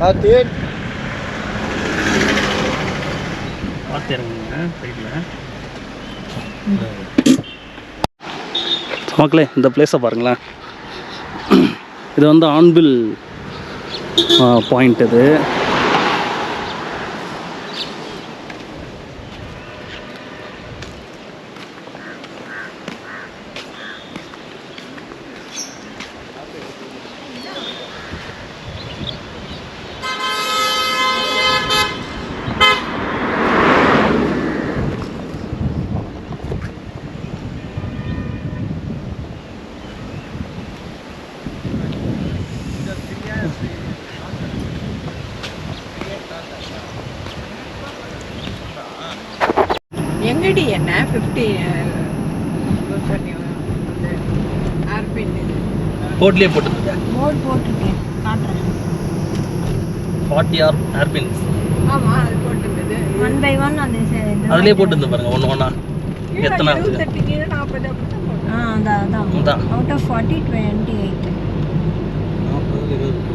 பார்த்துருங்க சைடில் மக்களே. இந்த பிளேஸை பாருங்களேன். இது வந்து ஆன்பில் பாயிண்ட். இது எங்கடி என்ன 50 ஆர்பின் போட்லேயே போட்டுருந்தேன். போர்டு போட்டிருக்கேன், காட்டுறேன். 40 ஏர்பின்ஸ். ஆமாம் அது போட்டுருந்தது. 1 by 1 அந்த அதுலேயே போட்டுருந்து பாருங்க ஒன்று ஒன்றா. எத்தனை 40 அப்படி தான் போட்டோம். அதான் அவுட் ஆஃப் 40 28. 40 20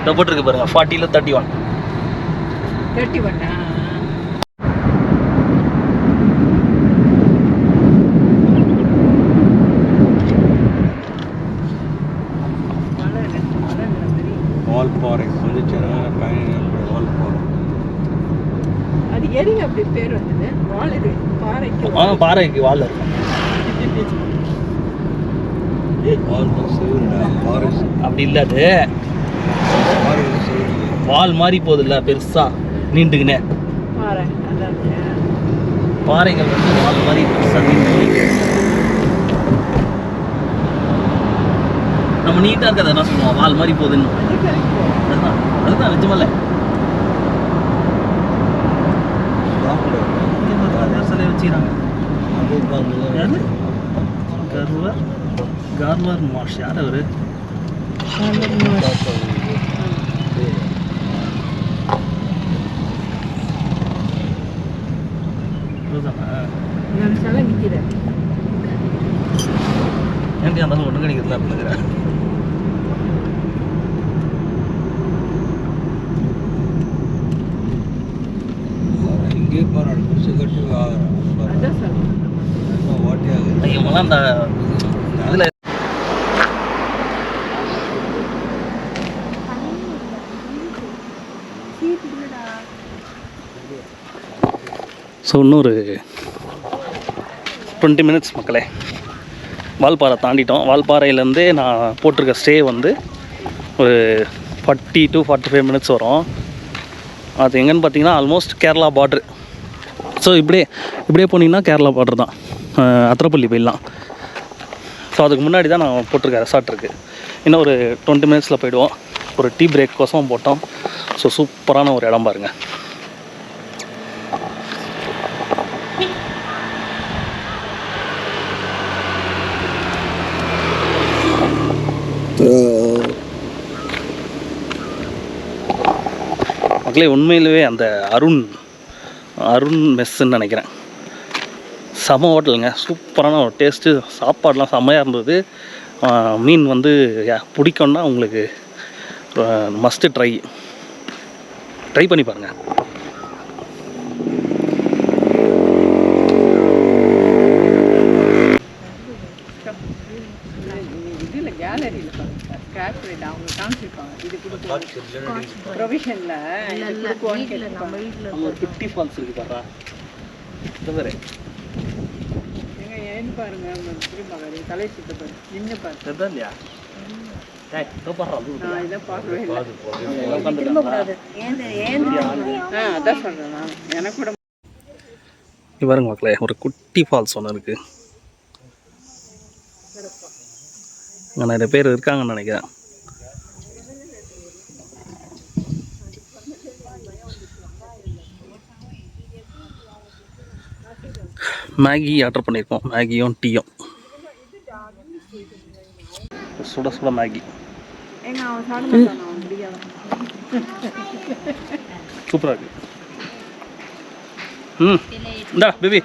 இதை போட்டிருக்கு பாருங்க 40ல் 31. 31. வால்பாறை வந்துச்சுன்னா வால்பாறை. அது எதுங்க அப்படி பேர் வந்தது? வால் இது பாறைக்கு. பாறைக்கு வால் இருக்கும். அப்படி இல்லை, அது வால் மாதிரி போகுதுல்ல பெருசா நீண்டுக்குனே. பாறை அதான் பாறைகள் வந்து வால் மாதிரி பெருசா நீண்டு நம்ம நீட்டாக இருக்கிறத என்ன சொல்லுவோம், வால் மாதிரி போகுதுன்னு. அதுதான் அதுதான் நிஜமல்ல. சிலையை வச்சுக்கிறாங்க. கார்வார் மாஷ் யார் அவரு? சிலை நிற்கிறேன். ஏன்டி அந்த ஒன்று கிடைக்கிறதா அப்படிங்கிறேன். இங்கே போகிறாங்க குடிசை கட்டி அதான் சொல்றேன். ஓட்டியாக இவங்கெல்லாம் அந்த இதில் ஸோ இன்னொரு 20 minutes மக்களே. வால்பாறை தாண்டிட்டோம். வால்பாறையிலேருந்தே நான் போட்டிருக்க ஸ்டே வந்து ஒரு 40 to 45 minutes வரும். அது எங்கன்னு பார்த்தீங்கன்னா ஆல்மோஸ்ட் கேரளா பார்ட்ரு. ஸோ இப்படியே போனீங்கன்னா கேரளா பார்ட்ரு தான். அத்திரப்பள்ளி போயிடலாம். ஸோ அதுக்கு முன்னாடி தான் நான் போட்டிருக்க ரெசார்ட் இருக்குது. இன்னும் ஒரு 20 minutesல போயிடுவோம். ஒரு டீ பிரேக் கோசம் போட்டோம். ஸோ சூப்பரான ஒரு இடம் பாருங்கள். மக்களே உண்மையிலேயே அந்த அருண் மெஸ்ஸுன்னு நினைக்கிறேன். செம ஹோட்டலுங்க. சூப்பரான ஒரு டேஸ்ட்டு. சாப்பாடெலாம் செம்மையாக இருந்தது. மீன் வந்து பிடிக்கும்னா உங்களுக்கு மஸ்ட்டு ட்ரை பண்ணி பாருங்கள். இதில் கேலரியில் பாருங்க, ஸ்கிராப் ரேட் அவங்க காமிச்சிருப்பாங்க. இது கொடுத்து ப்ரொவிஷன் ஸ்டேஷன்ல நம்ம வீட்டில் அங்கே ஒரு 50 ஃபால்ஸ் இருக்குது பாரா. இது வேறு எங்க ஏன்னு பாருங்க திரும்ப பாருங்க தலை சுத்த பாரு நின்று பாரு இதுதான் இல்லையா? ஏய் இதோ பாரா அது நான் இதை பார்க்கவே இல்லை திரும்பக்கூடாது ஏந்து அதான் சொல்றேன் நான் எனக்கு கூட இது பாருங்க மக்களே, ஒரு குட்டி ஃபால்ஸ் ஒன்று இருக்குது. இங்கே நிறைய பேர் இருக்காங்கன்னு நினைக்கிறேன். மேகி ஆர்டர் பண்ணியிருக்கோம், மேகியும் டீயும். சுட சுட மேகி ஏங்க அவன் சாப்பிட மாட்டான் அவன் முடியாது சூப்பராக இருக்குது. இந்தா baby.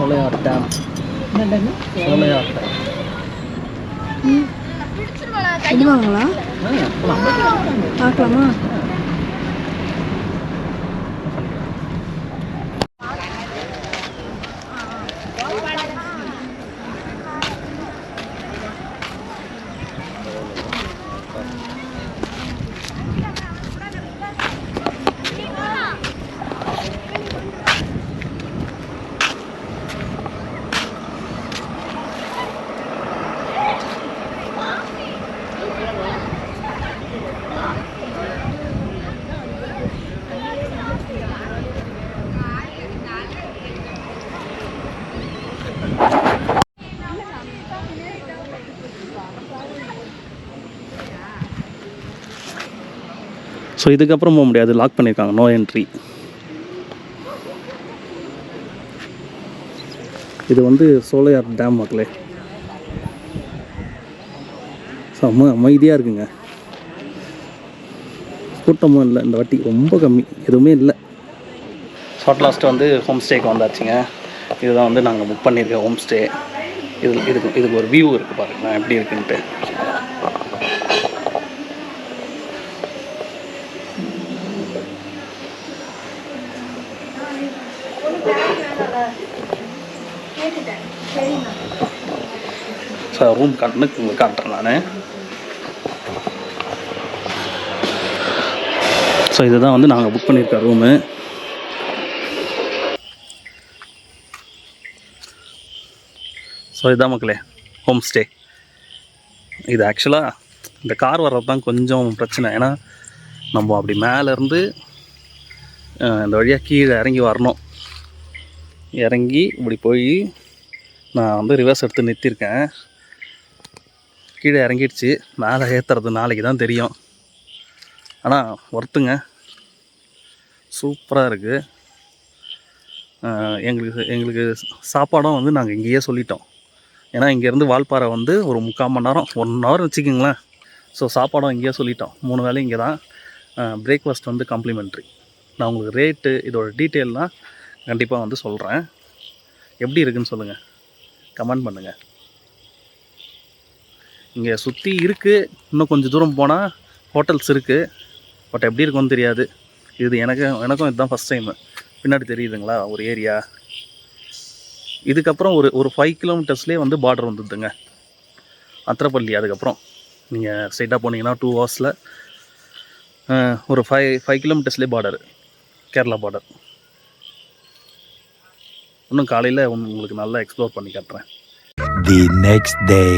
Sholayar dam. Sholayar dam. விடுவாங்களா? பார்க்கலாமா? ஸோ இதுக்கப்புறம் போக முடியாது, லாக் பண்ணியிருக்காங்க, நோ என்ட்ரி. இது வந்து சோலையார் டேம் மக்களே. செம்ம அமைதியாக இருக்குங்க, கூட்டமும் இல்லை இந்த வாட்டி, ரொம்ப கம்மி, எதுவுமே இல்லை. ஷார்ட் லாஸ்ட்டு வந்து ஹோம் ஸ்டேக்கு வந்தாச்சுங்க. இதுதான் வந்து நாங்கள் புக் பண்ணியிருக்கோம் ஹோம் ஸ்டே. இதுக்கு ஒரு வியூ இருக்குது பாருங்கள் எப்படி இருக்குன்ட்டு. ஸோ ரூம் காட்டுன்னு உங்களுக்கு காட்டுறேன் நான். ஸோ இதுதான் வந்து நாங்கள் புக் பண்ணியிருக்க ரூமு. ஸோ இதுதான் மக்களே ஹோம் ஸ்டே. இது ஆக்சுவலாக இந்த கார் வர்றது தான் கொஞ்சம் பிரச்சனை. ஏன்னா நம்ம அப்படி மேலேருந்து இந்த வழியாக கீழே இறங்கி வரணும். இறங்கி இப்படி போய் நான் வந்து ரிவர்ஸ் எடுத்து நிறுத்தியிருக்கேன். கீழே இறங்கிடுச்சு, மேலே ஏற்றுறது நாளைக்கு தான் தெரியும். ஆனால் ஒர்த்துங்க, சூப்பராக இருக்குது. எங்களுக்கு சாப்பாடும் வந்து நாங்கள் இங்கேயே சொல்லிட்டோம். ஏன்னா இங்கேருந்து வால்பாறை வந்து ஒரு 3/4 மணி நேரம் 1 ஹவர் வச்சுக்கிங்களேன். ஸோ சாப்பாடும் இங்கேயே சொல்லிட்டோம், 3 வேளையும் இங்கே தான். பிரேக்ஃபாஸ்ட் வந்து காம்ப்ளிமெண்ட்ரி. நான் உங்களுக்கு ரேட்டு இதோட டீட்டெயில்லாம் கண்டிப்பாக வந்து சொல்கிறேன். எப்படி இருக்குதுன்னு சொல்லுங்கள், கமெண்ட் பண்ணுங்கள். இங்கே சுற்றி இருக்குது. இன்னும் கொஞ்சம் தூரம் போனால் ஹோட்டல்ஸ் இருக்குது. பட் எப்படி இருக்கும்னு தெரியாது. இது எனக்கும் இதுதான் ஃபஸ்ட் டைமு. பின்னாடி தெரியுதுங்களா ஒரு ஏரியா. இதுக்கப்புறம் ஒரு 5 கிலோமீட்டர்ஸ்லேயே வந்து பார்டர் வந்துடுதுங்க அத்திரப்பள்ளி. அதுக்கப்புறம் நீங்கள் ஸ்ட்ரைட்டாக போனீங்கன்னா 2 ஹவர்ஸில் ஒரு 5 கிலோமீட்டர்ஸ்லேயே பார்டர், கேரளா பார்டர். இன்னும் காலையில் உங்களுக்கு நல்லா எக்ஸ்ப்ளோர் பண்ணி காட்டுறேன். The next day.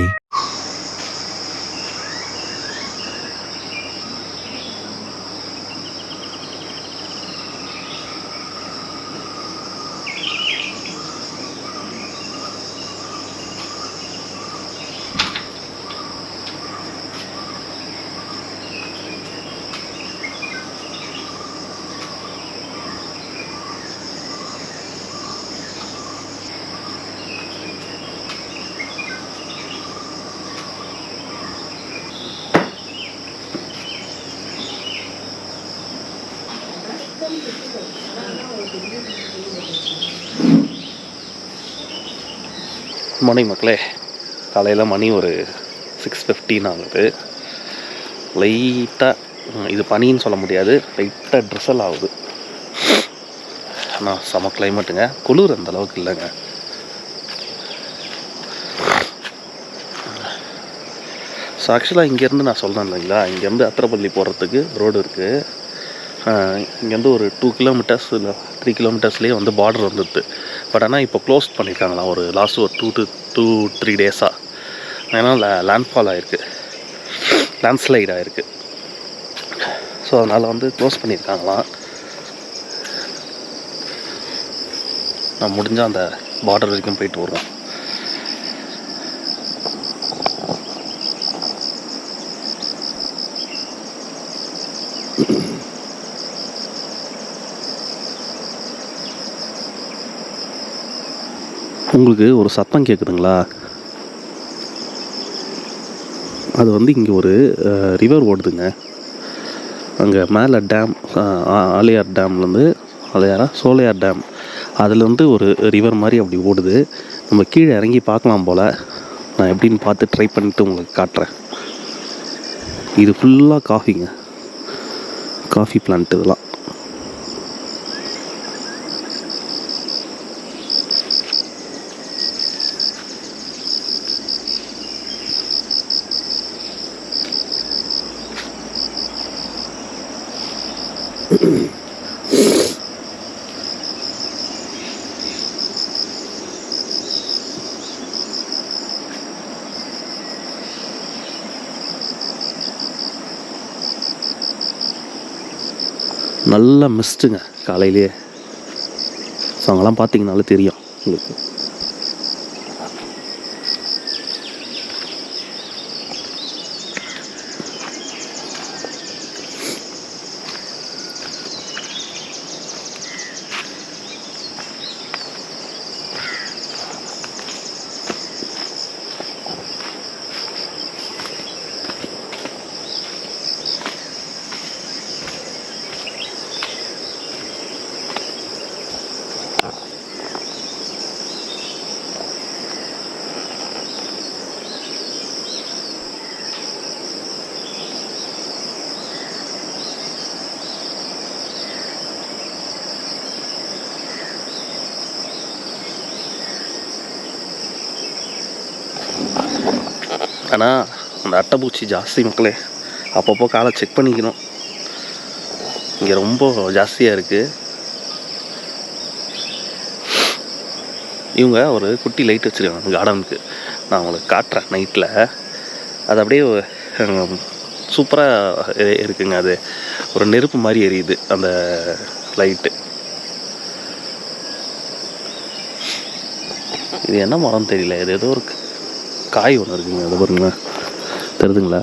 மார்னிங் மக்களே, காலையில் மணி ஒரு 6:15 ஆகுது. லைட்டாக இது பனின்னு சொல்ல முடியாது, லைட்டாக ட்ரெஸ்ஸல் ஆகுது. ஆனால் செம கிளைமேட்டுங்க. குளிர் அந்த அளவுக்கு இல்லைங்க. ஸோ ஆக்சுவலாக இங்கேருந்து நான் சொல்கிறேன் இல்லைங்களா, இங்கேருந்து அத்திரப்பள்ளி போகிறதுக்கு ரோடு இருக்குது. இங்கேருந்து ஒரு 2 கிலோமீட்டர்ஸ் இல்லை 3 கிலோமீட்டர்ஸ்லேயே வந்து பார்டர் வந்துடுது. பட் ஆனால் இப்போ க்ளோஸ் பண்ணியிருக்காங்களாம் ஒரு லாஸ்ட் ஒரு 2-3 டேஸாக. ஏன்னா லேண்ட்ஃபால் ஆகிருக்கு, லேண்ட்ஸ்லைட் ஆகிருக்கு. ஸோ அதனால் வந்து க்ளோஸ் பண்ணியிருக்காங்களாம். நான் முடிஞ்சால் அந்த பார்டர் வரைக்கும் போயிட்டு வருவோம். உங்களுக்கு ஒரு சத்தம் கேட்குதுங்களா? அது வந்து இங்கே ஒரு ரிவர் ஓடுதுங்க. அங்கே மேலே டேம், ஆலியார் டேம்லேருந்து சோலையார் டேம், அதுலேருந்து ஒரு ரிவர் மாதிரி அப்படி ஓடுது. நம்ம கீழே இறங்கி பார்க்கலாம் போல். நான் எப்படின்னு பார்த்து ட்ரை பண்ணிவிட்டு உங்களுக்கு காட்டுறேன். இது ஃபுல்லாக காஃபிங்க, காஃபி பிளான்ட் இதெல்லாம். நல்லா மிஸ்ட்டுங்க காலையிலேயே. ஸோ அங்கெல்லாம் பார்த்தீங்கனாலே தெரியும் உங்களுக்கு. ஆனால் அந்த அட்டைப்பூச்சி ஜாஸ்தி மக்களே. அப்பப்போ காலை செக் பண்ணிக்கணும். இங்கே ரொம்ப ஜாஸ்தியாக இருக்குது. இவங்க ஒரு குட்டி லைட் வச்சுருக்காங்க கார்டனுக்கு. நான் உங்களுக்கு காட்டுறேன் நைட்டில். அது அப்படியே சூப்பராக இருக்குங்க. அது ஒரு நெருப்பு மாதிரி எரியுது அந்த லைட்டு. இது என்ன மரம் தெரியல, இது ஏதோ ஒரு காய் ஒன்று இருக்குங்க. அதை பாருங்களேன், தெரியுதுங்களா?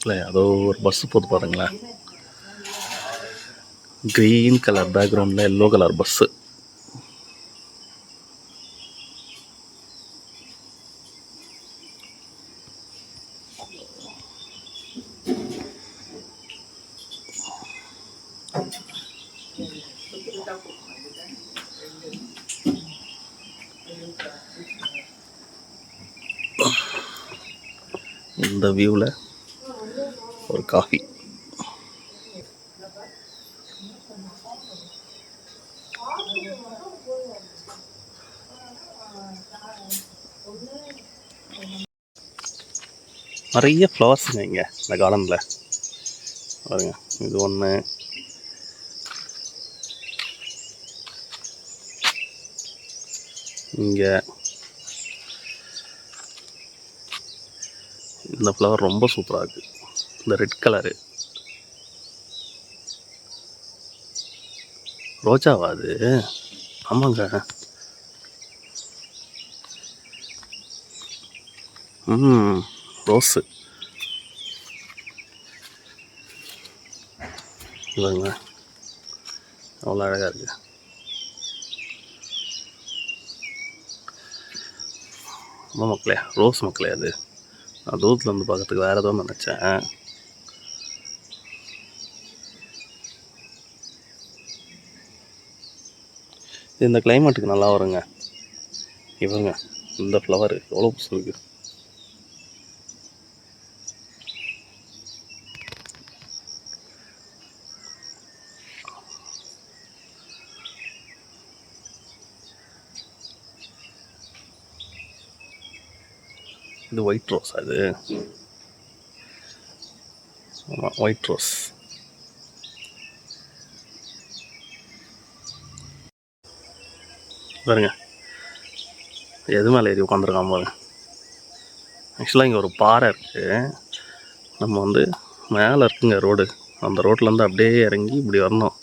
இல்லை அதோ ஒரு பஸ்ஸு போது பாருங்களேன். க்ரீன் கலர் பேக்ரவுண்டில் எல்லோ கலர் பஸ்ஸு. இந்த வியூவில் ஒரு காஃபி. நிறைய ஃப்ளவர்ஸுங்க இங்கே இந்த கார்டனில் பாருங்க. இது ஒன்று, இங்கே இந்த ஃப்ளவர் ரொம்ப சூப்பராக இருக்குது. இந்த ரெட் கலரு ரோஜாவா அது? ஆமாங்க. ரோஸு இல்லைங்க, அவ்வளோ அழகாக இருக்குது. ஆமாம் மக்களே, ரோஸ் மக்களே. அது நான் தூரத்தில் வந்து பார்க்கறதுக்கு வேறு ஏதோ நினச்சேன். இந்த கிளைமேட்டுக்கு நல்லா வருங்க. இவங்க இந்த ஃப்ளவர் எவ்வளோ பிடிச்சிருக்கு. இது ஒயிட் ரோஸ். அது ஆமாம், ஒயிட் ரோஸ். பாருங்க எது மேலே ஏறி உட்காந்துருக்கான் பாருங்க. ஆக்சுவலாக இங்கே ஒரு பாறை இருக்குது. நம்ம வந்து மேலே இருக்குங்க ரோடு. அந்த ரோட்லேருந்து அப்படியே இறங்கி இப்படி வரணும்.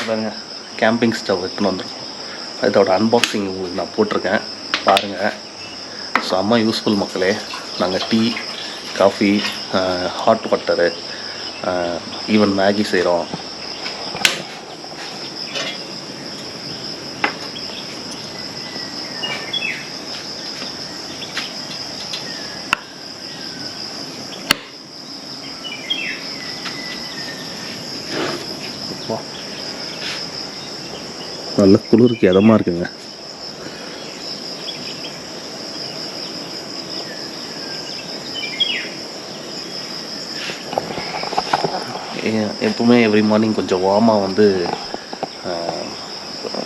பாருங்க கேம்பிங் ஸ்டவ் எடுத்துன்னு வந்துருக்கோம். இதோட அன்பாக்சிங் உங்களுக்கு நான் போட்டிருக்கேன் பாருங்கள். செம்ம யூஸ்ஃபுல் மக்களே. நாங்கள் tea, coffee, hot water, even Maggi செய்கிறோம். நல்ல குளிருக்கு இதமாக இருக்குங்க. எப்பவுமே எவ்ரி மார்னிங் கொஞ்சம் வார்மாக வந்து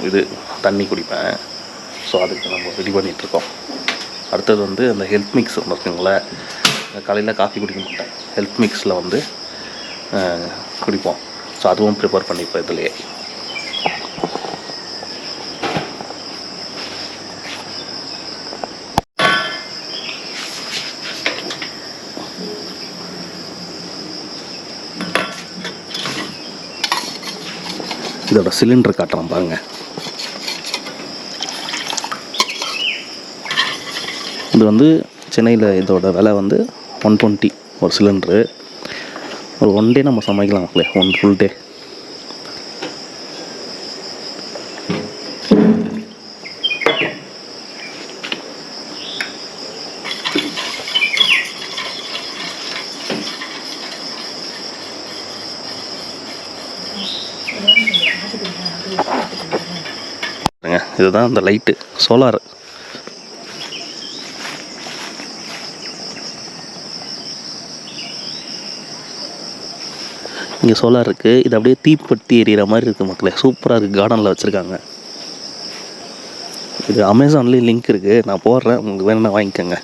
இது தண்ணி குடிப்பேன். ஸோ அதுக்கு நம்ம ரெடி பண்ணிகிட்ருக்கோம். அடுத்தது வந்து அந்த ஹெல்த் மிக்ஸ் ஒன்று இருக்குங்களே. காலையில் காஃபி குடிக்க மாட்டேன், ஹெல்த் மிக்ஸில் வந்து குடிப்போம். ஸோ அதுவும் ப்ரிப்பேர் பண்ணிப்போம் இதுலேயே. இதோட சிலிண்டர் காட்டுறோம் பாருங்கள். இது வந்து சென்னையில் இதோட விலை வந்து 120 ஒரு சிலிண்ட்ரு. ஒரு 1 டே நம்ம சமைக்கலாம் மக்களே, 1 ஃபுல் டே. இதுதான் அந்த லைட்டு, சோலார். இங்கே சோலார் இருக்குது. இது அப்படியே தீப்பெட்டி எரியிற மாதிரி இருக்குது மக்களே. சூப்பராக இருக்குது. கார்டனில் வச்சுருக்காங்க. இது அமேசான்லேயும் லிங்க் இருக்குது, நான் போடுறேன், உங்களுக்கு வேணும்னா வாங்கிக்கோங்க.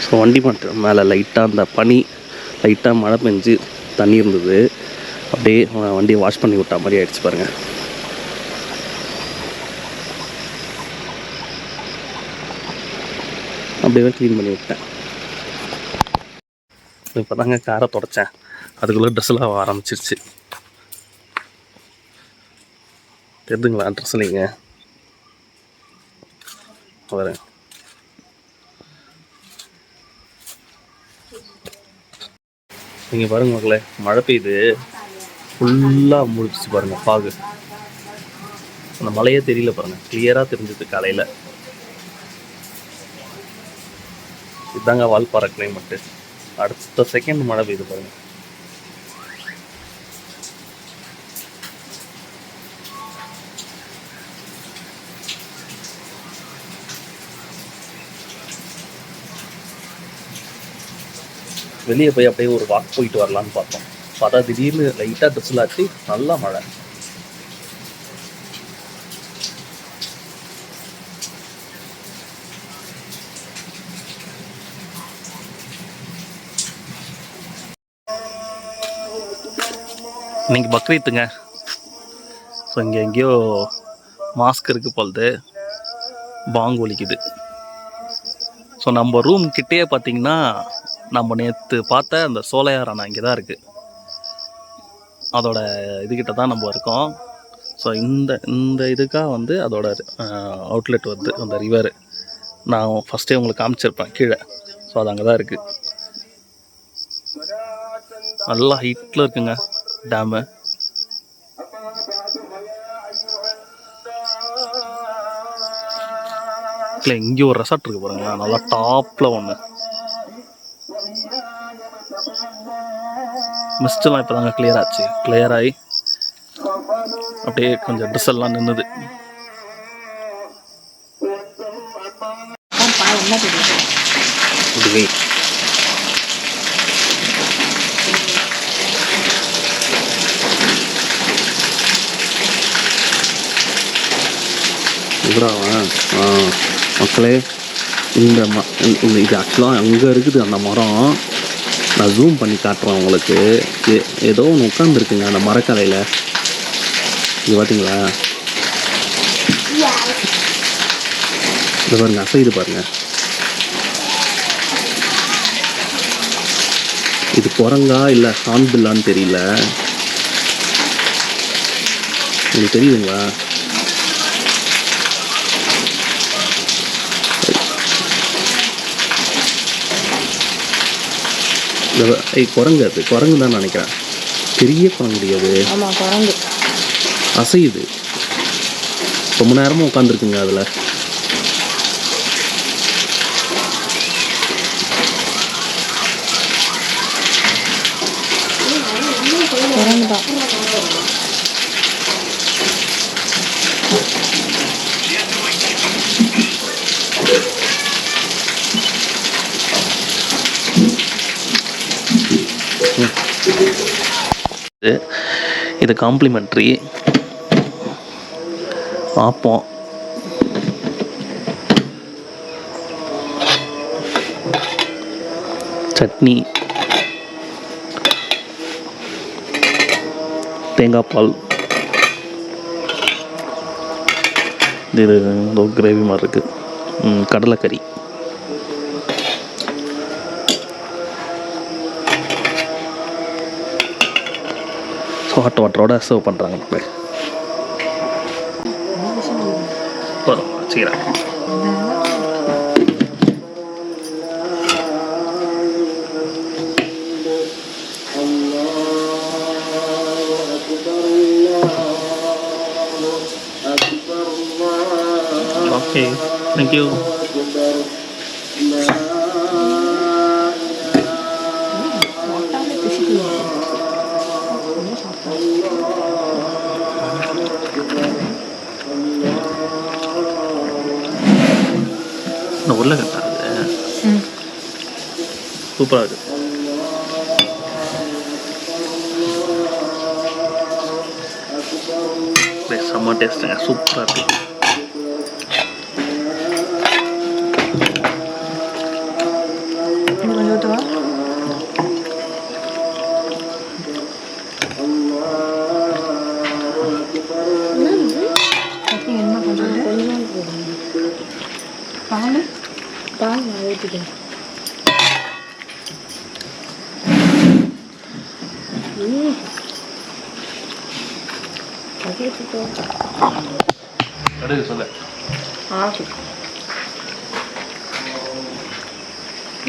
ஸோ வண்டி மட்டும் மேலே லைட்டாக அந்த பனி லைட்டாக மழை பெஞ்சு தண்ணி இருந்தது, அப்படியே வண்டியை வாஷ் பண்ணி விட்டா மாதிரி ஆயிடுச்சு பாருங்கள். அப்படியே க்ளீன் பண்ணி விட்டேன். இப்போ தாங்க காரை தொடச்சேன், அதுக்குள்ளே ட்ரெஸ்ஸெல்லாம் ஆரம்பிச்சிருச்சு. தெரிஞ்சுங்களா ட்ரெஸ் இல்லைங்க வரேன். நீங்கள் பாருங்க மக்களே, மழை பெய்யுது, ஃபுல்லாக முடிச்சு பாருங்கள் ஃபாகு. அந்த மழையே தெரியல பாருங்கள், கிளியராக தெரிஞ்சுது காலையில். இதுதாங்க வால்பாறை கிளைமேட்டு. அடுத்த செகண்ட் மழை பெய்யுது பாருங்க. வெளியே போய் அப்படியே ஒரு வாக் போயிட்டு வரலான்னு பார்த்தோம். பார்த்தா திடீர்னு லைட்டாக ட்ரெஸ்ஸில் ஆச்சு, நல்லா மழை. இன்னைக்கு பக்ரீத்துங்க. ஸோ இங்கே எங்கேயோ மாஸ்க் இருக்குது போலது, பாங்கு ஒலிக்குது. ஸோ நம்ம ரூம் கிட்டேயே பார்த்தீங்கன்னா நம்ம நேற்று பார்த்த அந்த சோலையார் அணை இங்கே தான் இருக்குது. அதோட இதுக்கிட்ட தான் நம்ம இருக்கோம். ஸோ இந்த இதுக்காக வந்து அதோட அவுட்லெட் வந்து அந்த ரிவர் நான் ஃபஸ்ட்டே உங்களுக்கு காமிச்சிருப்பேன் கீழே. ஸோ அது அங்கே தான் இருக்குது. நல்லா ஹைட்டில் இருக்குங்க டேமு. இல்லை இங்கே ஒரு ரெசார்ட் இருக்குது பாருங்களேன், நல்லா டாப்பில் ஒன்று. மிஸ்டெல்லாம் இப்போ தாங்க கிளியர் ஆச்சு. கிளியர் ஆகி அப்படியே கொஞ்சம் ட்ரெஸ் எல்லாம் நின்றுது. மக்களே, இந்த இது ஆக்சுவலாக அங்கே இருக்குது அந்த மரம். நான் ஜூம் பண்ணி காட்டுறேன் உங்களுக்கு. ஏதோ ஒன்று உட்காந்துருக்குங்க அந்த மரக்கலையில். இது பார்த்தீங்களா, இது பாருங்க, அசைது பாருங்க. இது குரங்கா இல்லை ஹார்ன்பில்லான்னு தெரியல. உங்களுக்கு தெரியுதுங்களா? குரங்கு, அது குரங்கு தான் நினைக்கிறேன். பெரிய குரங்கு முடியாது, அசையுது. ரொம்ப நேரமாக உட்காந்துருக்குங்க அதில். இது காம்ப்ளிமெண்ட்ரி பார்ப்போம். சட்னி, தேங்காய் பால், இது கிரேவி மாதிரி இருக்குது. கடலைக்கறி, ஹாட் வாட்டரோட சர்வ் பண்ணுறாங்க. போதும் வச்சுக்கிறேன். Okay, thank you. உருளைக்கிழங்கு சூப்பராக இருக்குது. செம்ம டேஸ்ட்டுங்க, சூப்பராக இருக்குது. சொல்லு.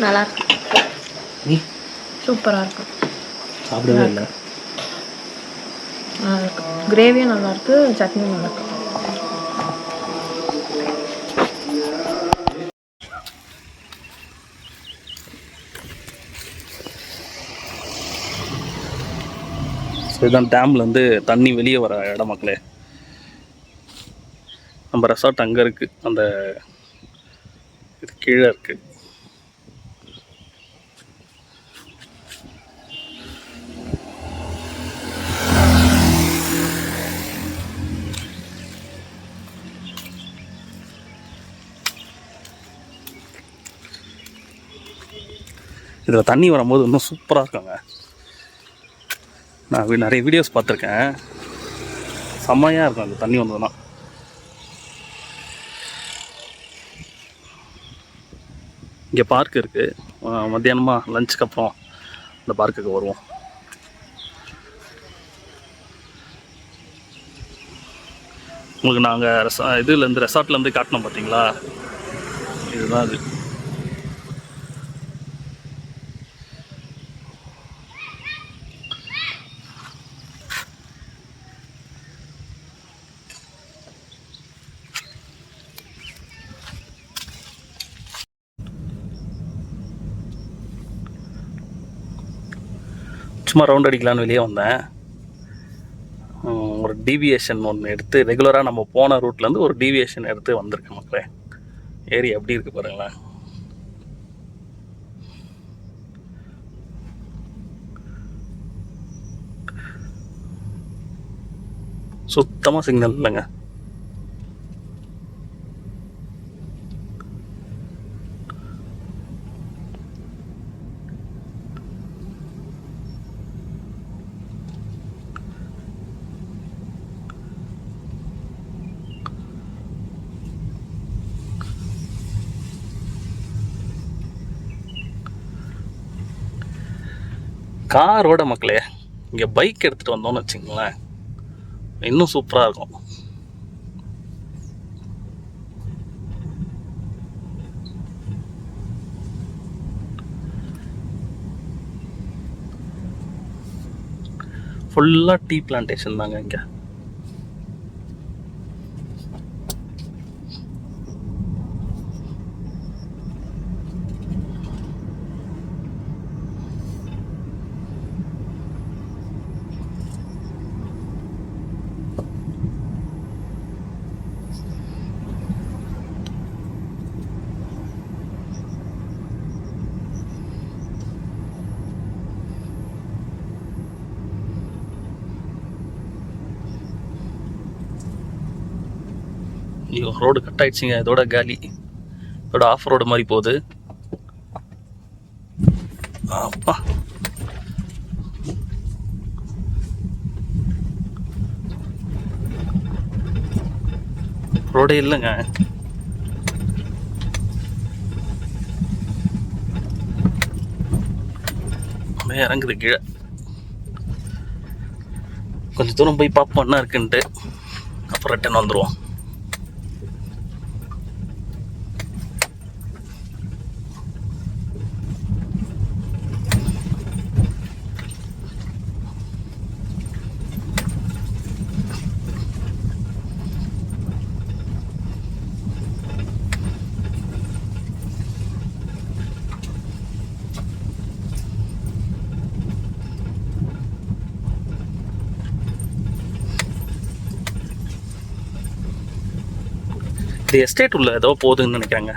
நல்லா இருக்கு. நீ சூப்பராக இருக்கும். சாப்பிடவே இல்லை. நல்லா இருக்கு. கிரேவியும் நல்லா இருக்கு, சட்னியும் நல்லா இருக்கு. ஸோ இதுதான் டேம்லேருந்து தண்ணி வெளியே வர இடம் மக்களே. நம்ம ரெசார்ட் அங்கே இருக்குது, அந்த இது கீழே இருக்குது. இதில் தண்ணி வரும்போது இன்னும் சூப்பராக இருக்காங்க. நான் நிறைய வீடியோஸ் பார்த்துருக்கேன், செம்மையாக இருக்கும் அந்த தண்ணி வந்ததுன்னா. இங்கே பார்க் இருக்குது, மத்தியானமாக லஞ்சுக்கு அப்புறம் இந்த பார்க்குக்கு வருவோம். உங்களுக்கு நாங்கள் இதுலேருந்து ரெசார்ட்லேருந்து காட்டினோம் பார்த்தீங்களா, இதுதான் அது. சும்மா ரவுண்ட் அடிக்கலான்னு வெளியே வந்தேன். ஒரு டீவியேஷன் ஒன்று எடுத்து, ரெகுலராக நம்ம போன ரூட்லேருந்து ஒரு டீவியேஷன் எடுத்து வந்திருக்கேன் மக்களே. ஏரி எப்படி இருக்குது பாருங்களேன். சுத்தமாக சிக்னல் இல்லைங்க. காரோட மக்களே இங்கே பைக் எடுத்துகிட்டு வந்தோம்னு வச்சுங்களேன், இன்னும் சூப்பராக இருக்கும். ஃபுல்லாக டீ பிளான்டேஷன் தாங்க இங்கே. ஐயோ, ரோடு கட் ஆயிடுச்சுங்க. இதோட காலி, இதோட ஆஃப் ரோடு மாதிரி போகுது. அப்பா, ரோடே இல்லைங்க. அப்படியே இறங்குது கீழே. கொஞ்சம் தூரம் போய் பார்ப்போம் என்ன இருக்குன்ட்டு, அப்புறம் ரிட்டன் வந்துடுவோம். இது எஸ்டேட் உள்ள ஏதோ போகுதுன்னு நினைக்கிறாங்க.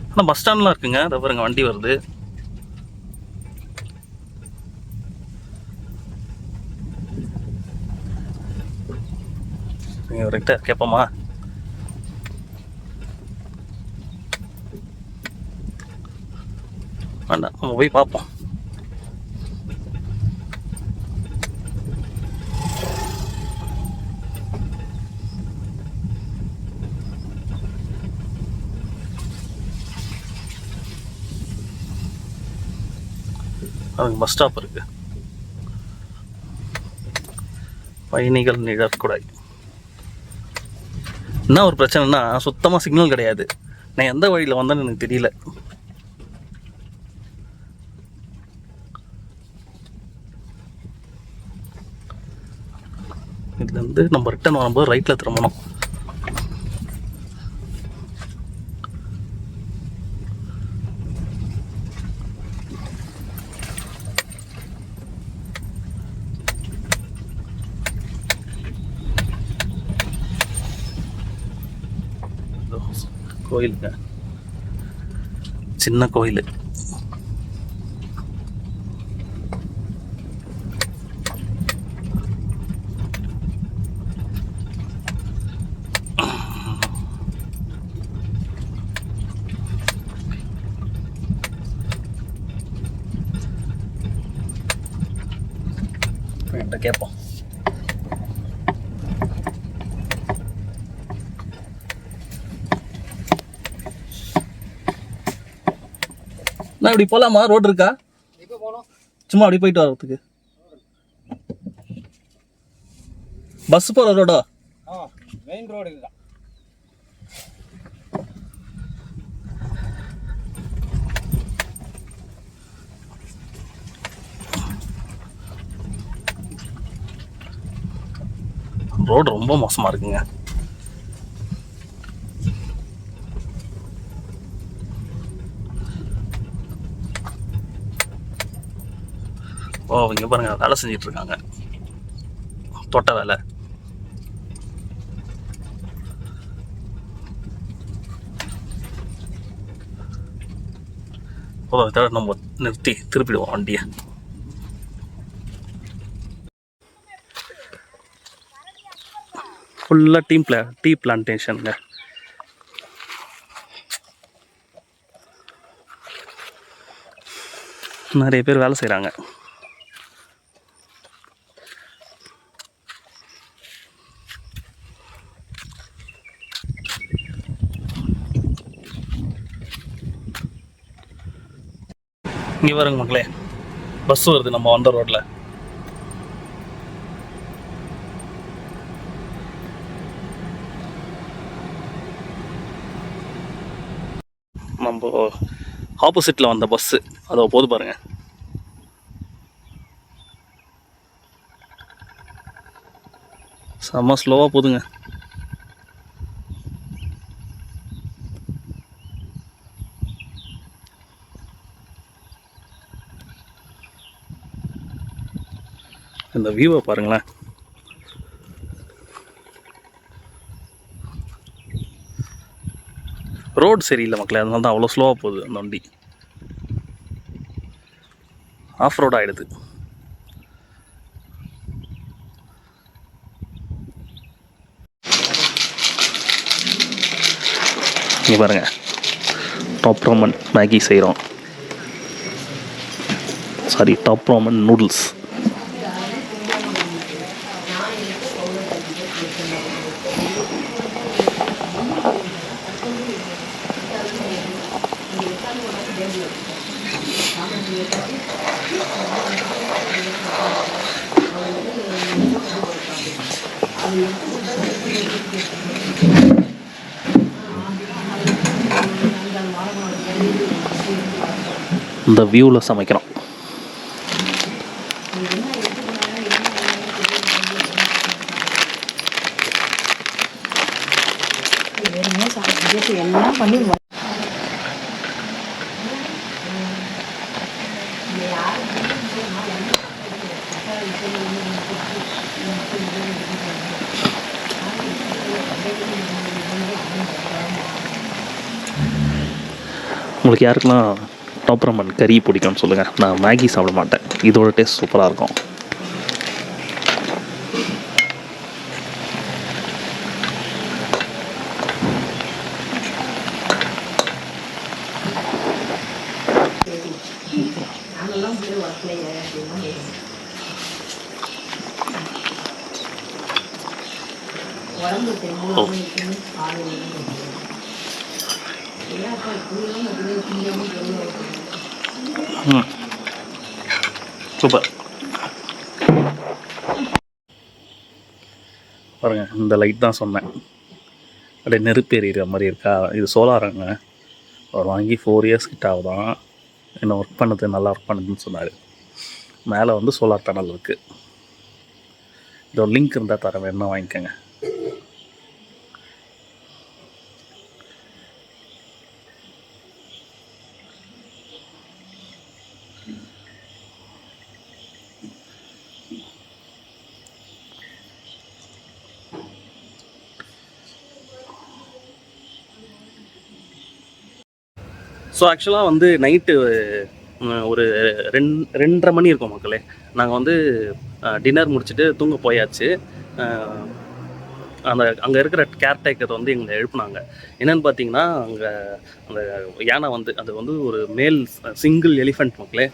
ஆனால் பஸ் ஸ்டாண்ட்லாம் இருக்குங்க. அதை பாருங்க, வண்டி வருது. இவர்கிட்ட கேட்போமா? வேண்டாம், நம்ம போய் பார்ப்போம். அதுக்கு பஸ் ஸ்டாப் இருக்குது. பயணிகள் நிழற்குடை. என்ன ஒரு பிரச்சனைனா சுத்தமாக சிக்னல் கிடையாது. நான் எந்த வழியில் வந்தேன்னு எனக்கு தெரியல. இதுலேருந்து நம்ம ரிட்டர்ன் வரும்போது ரைட்டில் திரும்பணும். கோயிலுங்க, சின்ன கோயில். கேட்போம். நான் இப்படி போகலாமா? ரோடு இருக்கா? சும்மா அப்படி போயிட்டு வரதுக்கு பஸ் போகிற ரோடா? மெயின் ரோடு இதுதான். ரோடு ரொம்ப மோசமாக இருக்குங்க. ஓ, இங்கே பாருங்க, வேலை செஞ்சிட்டு இருக்காங்க, தோட்ட வேலை. நம்ம நிறுத்தி திருப்பிடுவோம் வண்டியை. ஃபுல்லாக டீ பிளான்டேஷனுங்க. நிறைய பேர் வேலை செய்கிறாங்க. இங்கே பாருங்க மக்களே, பஸ் வருது நம்ம வந்த ரோட்டில். நம்ம ஆப்போசிட்டில் வந்த பஸ்ஸு அதை போது பாருங்க. செம்ம ஸ்லோவாக போதுங்க. இந்த வியூவை பாருங்களேன். ரோடு சரியில்லை மக்களே, அதனால தான் அவ்வளோ ஸ்லோவாக போகுது அந்த வண்டி. ஆஃப் ரோடு ஆகிடுது. இங்கே பாருங்க, டாப் ராமன் மேகி செய்கிறோம். Sorry, top Raman noodles. இந்த வியூவில் சமைக்கிறோம். எல்லாம் பண்ணி உங்களுக்கு யாருக்கெல்லாம் டாப் ராமன் கறி பிடிக்கும்னு சொல்லுங்கள். நான் மேகி சாப்பிட மாட்டேன், இதோட டேஸ்ட் சூப்பராக இருக்கும். சூப்பர். பாருங்க, இந்த லைட் தான் சொன்னேன், அப்படியே நெருப்பு எறிகிற மாதிரி இருக்கா. இது சோலாருங்க. அவர் வாங்கி 4 இயர்ஸ் கிட்ட ஆகுதான். இன்னும் ஒர்க் பண்ணுது, நல்லா ஒர்க் பண்ணுதுன்னு சொன்னார். மேலே வந்து சோலார் பேனல் இருக்குது. இதோட லிங்க் இருந்தால் தரேன், வேணும்னா வாங்கிக்கோங்க. ஸோ ஆக்சுவலாக வந்து நைட்டு ஒரு 2:30 மணி இருக்கும் மக்களே. நாங்கள் வந்து டின்னர் முடிச்சுட்டு தூங்க போயாச்சு. அங்கே இருக்கிற கேர்டேக்கர் வந்து எங்களை எழுப்புனாங்க. என்னென்னு பார்த்தீங்கன்னா, அந்த யானை வந்து அது வந்து ஒரு மேல் சிங்கிள் எலிஃபெண்ட் மக்களே.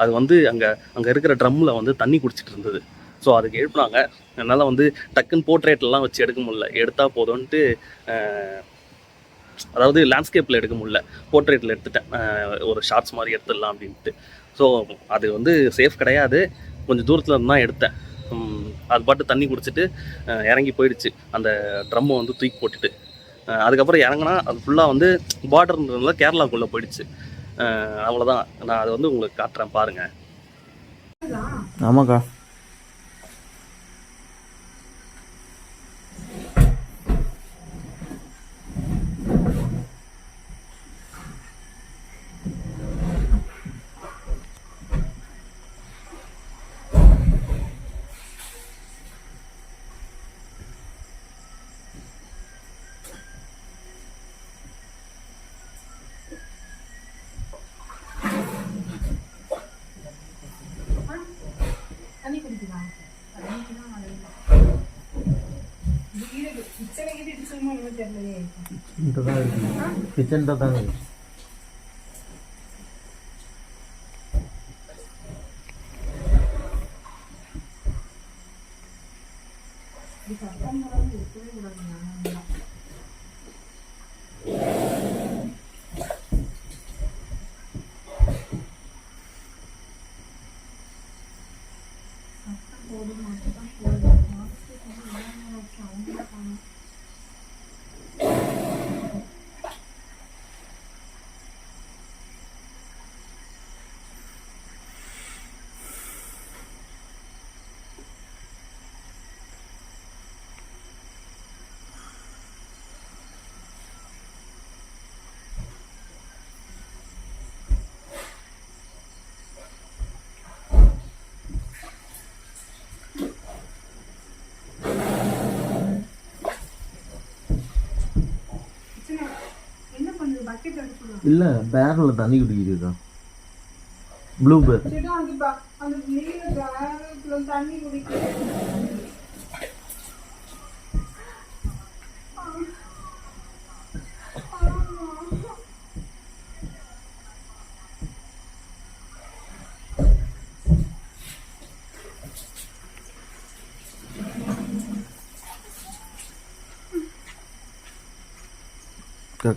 அது வந்து அங்கே இருக்கிற ட்ரம்மில் வந்து தண்ணி குடிச்சிட்டு இருந்தது. ஸோ அதுக்கு எழுப்புனாங்க. என்னால் வந்து டக்குன்னு போர்ட்ரேட்லாம் வச்சு எடுக்க முடியல. எடுத்தால் போதும்ன்ட்டு, அதாவது லேண்ட்ஸ்கேப்பில் எடுக்க முடியல, போர்ட்ரேட்டில் எடுத்துட்டேன். ஒரு ஷார்ட்ஸ் மாதிரி எடுத்துடலாம் அப்படின்ட்டு. ஸோ அது வந்து சேஃப் கிடையாது. கொஞ்சம் தூரத்தில் இருந்து தான் எடுத்தேன். அது பாட்டு தண்ணி குடிச்சிட்டு இறங்கி போயிடுச்சு, அந்த ட்ரம்மை வந்து தூக்கி போட்டுட்டு. அதுக்கப்புறம் இறங்கினா அது ஃபுல்லாக வந்து பார்டர்ன்றதுனால கேரளாக்குள்ளே போயிடுச்சு. அவ்வளோதான். நான் அதை வந்து உங்களுக்கு காட்டுறேன் பாருங்கள். ஆமாக்கா. கிச்சன் தான் இருக்கு. இல்ல பேரல்ல தண்ணி குடிக்குதுக்கா. ப்ளூ பேர் தண்ணி குடிக்க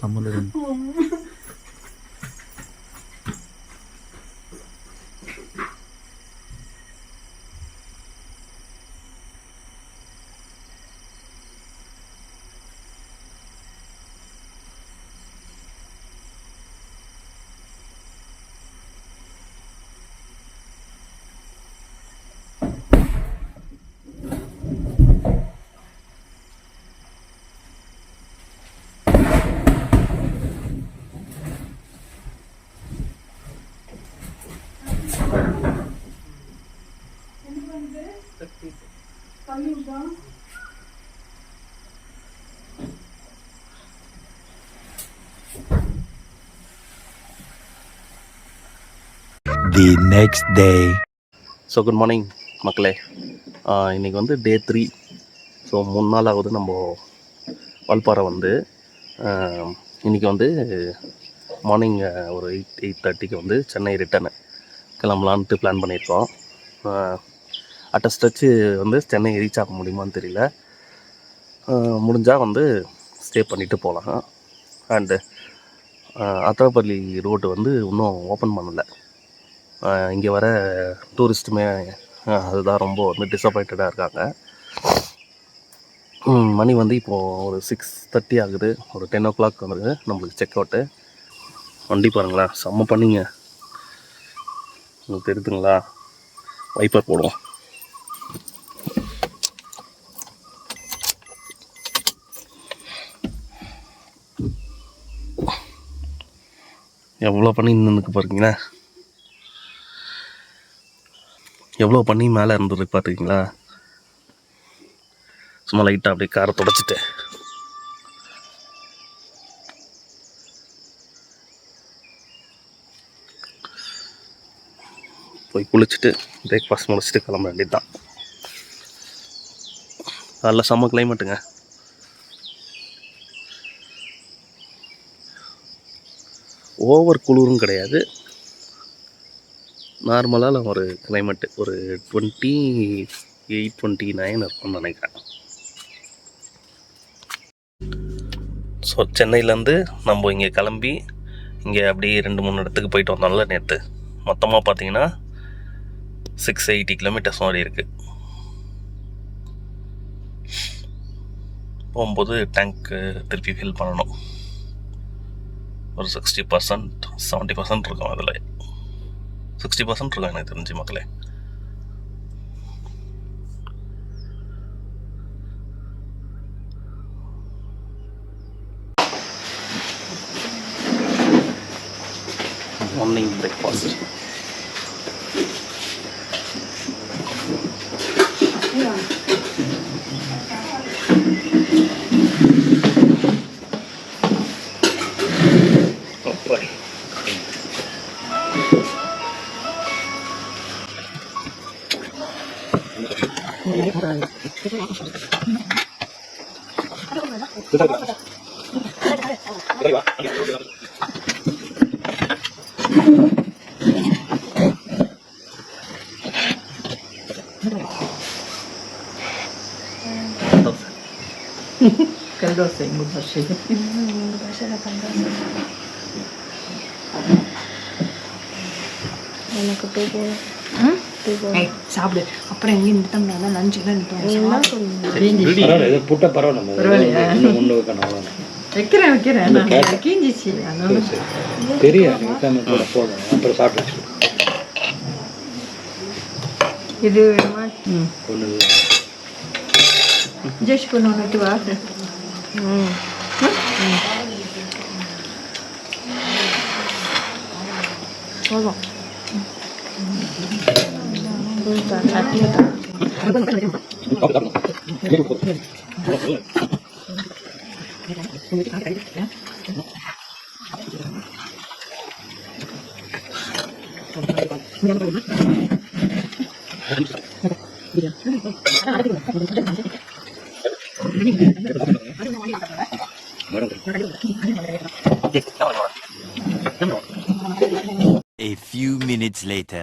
கம்மல். The next day. So good morning மக்களே. இன்றைக்கி வந்து டே 3. ஸோ 3 நாள் ஆகுது நம்ம வால்பாறை வந்து. இன்றைக்கி வந்து மார்னிங் ஒரு 8:30க்கு வந்து சென்னை ரிட்டர்னு கிளம்பலான்ட்டு பிளான் பண்ணியிருக்கோம். அட் அ ஸ்ட்ரெச்சு வந்து சென்னை ரீச் ஆக முடியுமான்னு தெரியல. முடிஞ்சால் வந்து ஸ்டே பண்ணிவிட்டு போகலாம். அண்டு அத்திரப்பள்ளி ரோடு வந்து இன்னும் ஓப்பன் பண்ணலை. இங்கே வர டூரிஸ்ட்டுமே அதுதான் ரொம்ப வந்து டிசப்பாயிண்டடாக இருக்காங்க. மணி வந்து இப்போது ஒரு 6:30 ஆகுது. ஒரு 10 o'clock வந்துருக்கு நம்மளுக்கு செக் அவுட்டு. வண்டி பாருங்களேன், செம்ம பண்ணிங்க. உங்களுக்கு தெரியுதுங்களா? வைப்பர் போடுவோம். எவ்வளோ பண்ணி நின்றுக்கு பாருங்களேன், எவ்வளோ பண்ணி மேலே இருந்துருக்கு பார்த்துக்கிங்களா? சும்மா லைட்டாக அப்படியே காரை தொடச்சிட்டு போய் குளிச்சுட்டு பிரேக்ஃபாஸ்ட் முடிச்சுட்டு கிளம்ப வேண்டியது தான். அதில் செம்ம கிளைமேட்டுங்க. ஓவர் குளிரும் கிடையாது, நார்மலாக ஒரு கிளைமேட்டு. ஒரு 28, 29 இருக்கும்னு நினைக்கிறேன். ஸோ சென்னையிலேருந்து நம்ம இங்கே கிளம்பி இங்கே அப்படியே 2-3 இடத்துக்கு போயிட்டு வந்தோம்ல நேற்று. மொத்தமாக பார்த்தீங்கன்னா 680 கிலோமீட்டர்ஸ் மாதிரி இருக்குது. போகும்போது டேங்க்கு திருப்பி ஃபில் பண்ணணும். ஒரு 60%, 70% இருக்கும். அதில் 60% இருக்கும் எனக்கு தெரிஞ்சு மக்களே. Morning breakfast. கல்தோசை உங்கள் பாஷை. உங்கள் பாஷையில் கல்தோசை. எனக்கு டூ போதும். சாப்பிடு. அப்புறம் எங்கேயும் நிறுத்தம்னா தான் லஞ்சுலாம் புட்ட பரவாயில்ல, பரவாயில்லையா? ஒன்று வைக்கணும், அவ்வளோ வைக்கிறேன் நான் கீஞ்சிச்சு. தெரியும் கூட போதும். அப்புறம் சாப்பிட்டு இது வேணுமா? ஒன்று ஜெஷ் பண்ண ஒன்று வா. போதும். சட்னி தான். A few minutes later.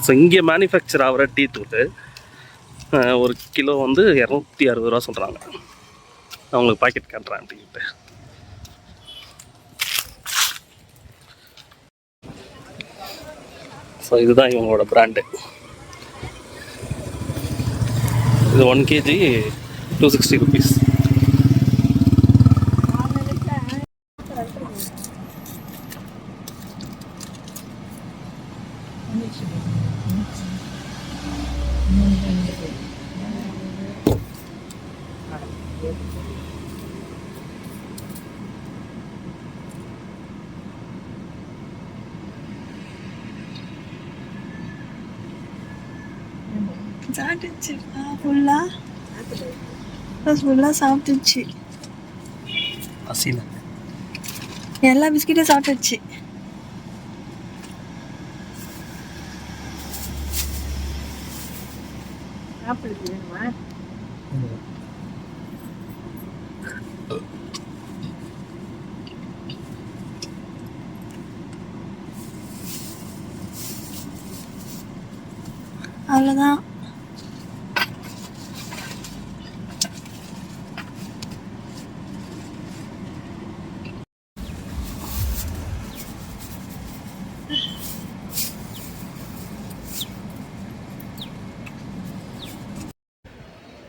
So இங்கே மேனுஃபேக்சர் ஆகிற டீ தூள் ஒரு கிலோ வந்து 260 ரூபா சொல்கிறாங்க. அவங்களுக்கு பாக்கெட் காட்டுறேன் அப்படின்ட்டு. ஸோ இதுதான் இவங்களோட பிராண்டு. இது 1 kg 260 rupees. சாப்பிட்டுச்சு ஃபுல்லாக ஃபுல்லாக சாப்பிட்டுச்சு. அசில எல்லா பிஸ்கெட்டும் சாப்பிட்டுச்சு. சாப்பிடுது வேணுமா? அவ்வளோதான்.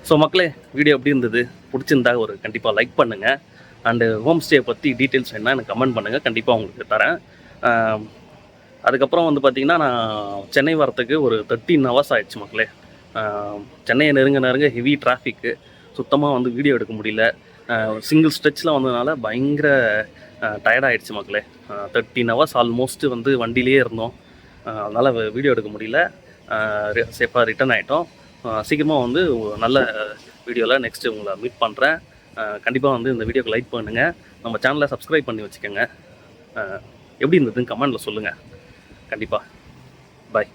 ஸோ மக்களே, வீடியோ எப்படி இருந்தது? பிடிச்சிருந்தா ஒரு கண்டிப்பாக லைக் பண்ணுங்கள். அண்டு ஹோம் ஸ்டே பற்றி டீட்டெயில்ஸ் வேணால் எனக்கு கமெண்ட் பண்ணுங்கள், கண்டிப்பாக உங்களுக்கு தரேன். அதுக்கப்புறம் வந்து பார்த்திங்கன்னா நான் சென்னை வரத்துக்கு ஒரு 13 hours ஆகிடுச்சு மக்களே. சென்னையை நெருங்க ஹெவி டிராஃபிக்கு, சுத்தமாக வந்து வீடியோ எடுக்க முடியல. சிங்கிள் ஸ்ட்ரெச்சில் வந்ததுனால பயங்கர டயர்டாகிடுச்சு மக்களே. 13 hours ஆல்மோஸ்ட்டு வந்து வண்டியிலே இருந்தோம். அதனால் வீடியோ எடுக்க முடியல. சேஃபாக ரிட்டர்ன் ஆகிட்டோம். சீக்கிரமாக வந்து நல்ல வீடியோவில் நெக்ஸ்ட்டு உங்களை மீட் பண்ணுறேன். கண்டிப்பாக வந்து இந்த வீடியோக்கு லைக் பண்ணுங்கள், நம்ம சேனலை சப்ஸ்கிரைப் பண்ணி வச்சுக்கோங்க. எப்படி இருந்ததுன்னு கமெண்டில் சொல்லுங்கள். கண்டிப்பாக பாய்.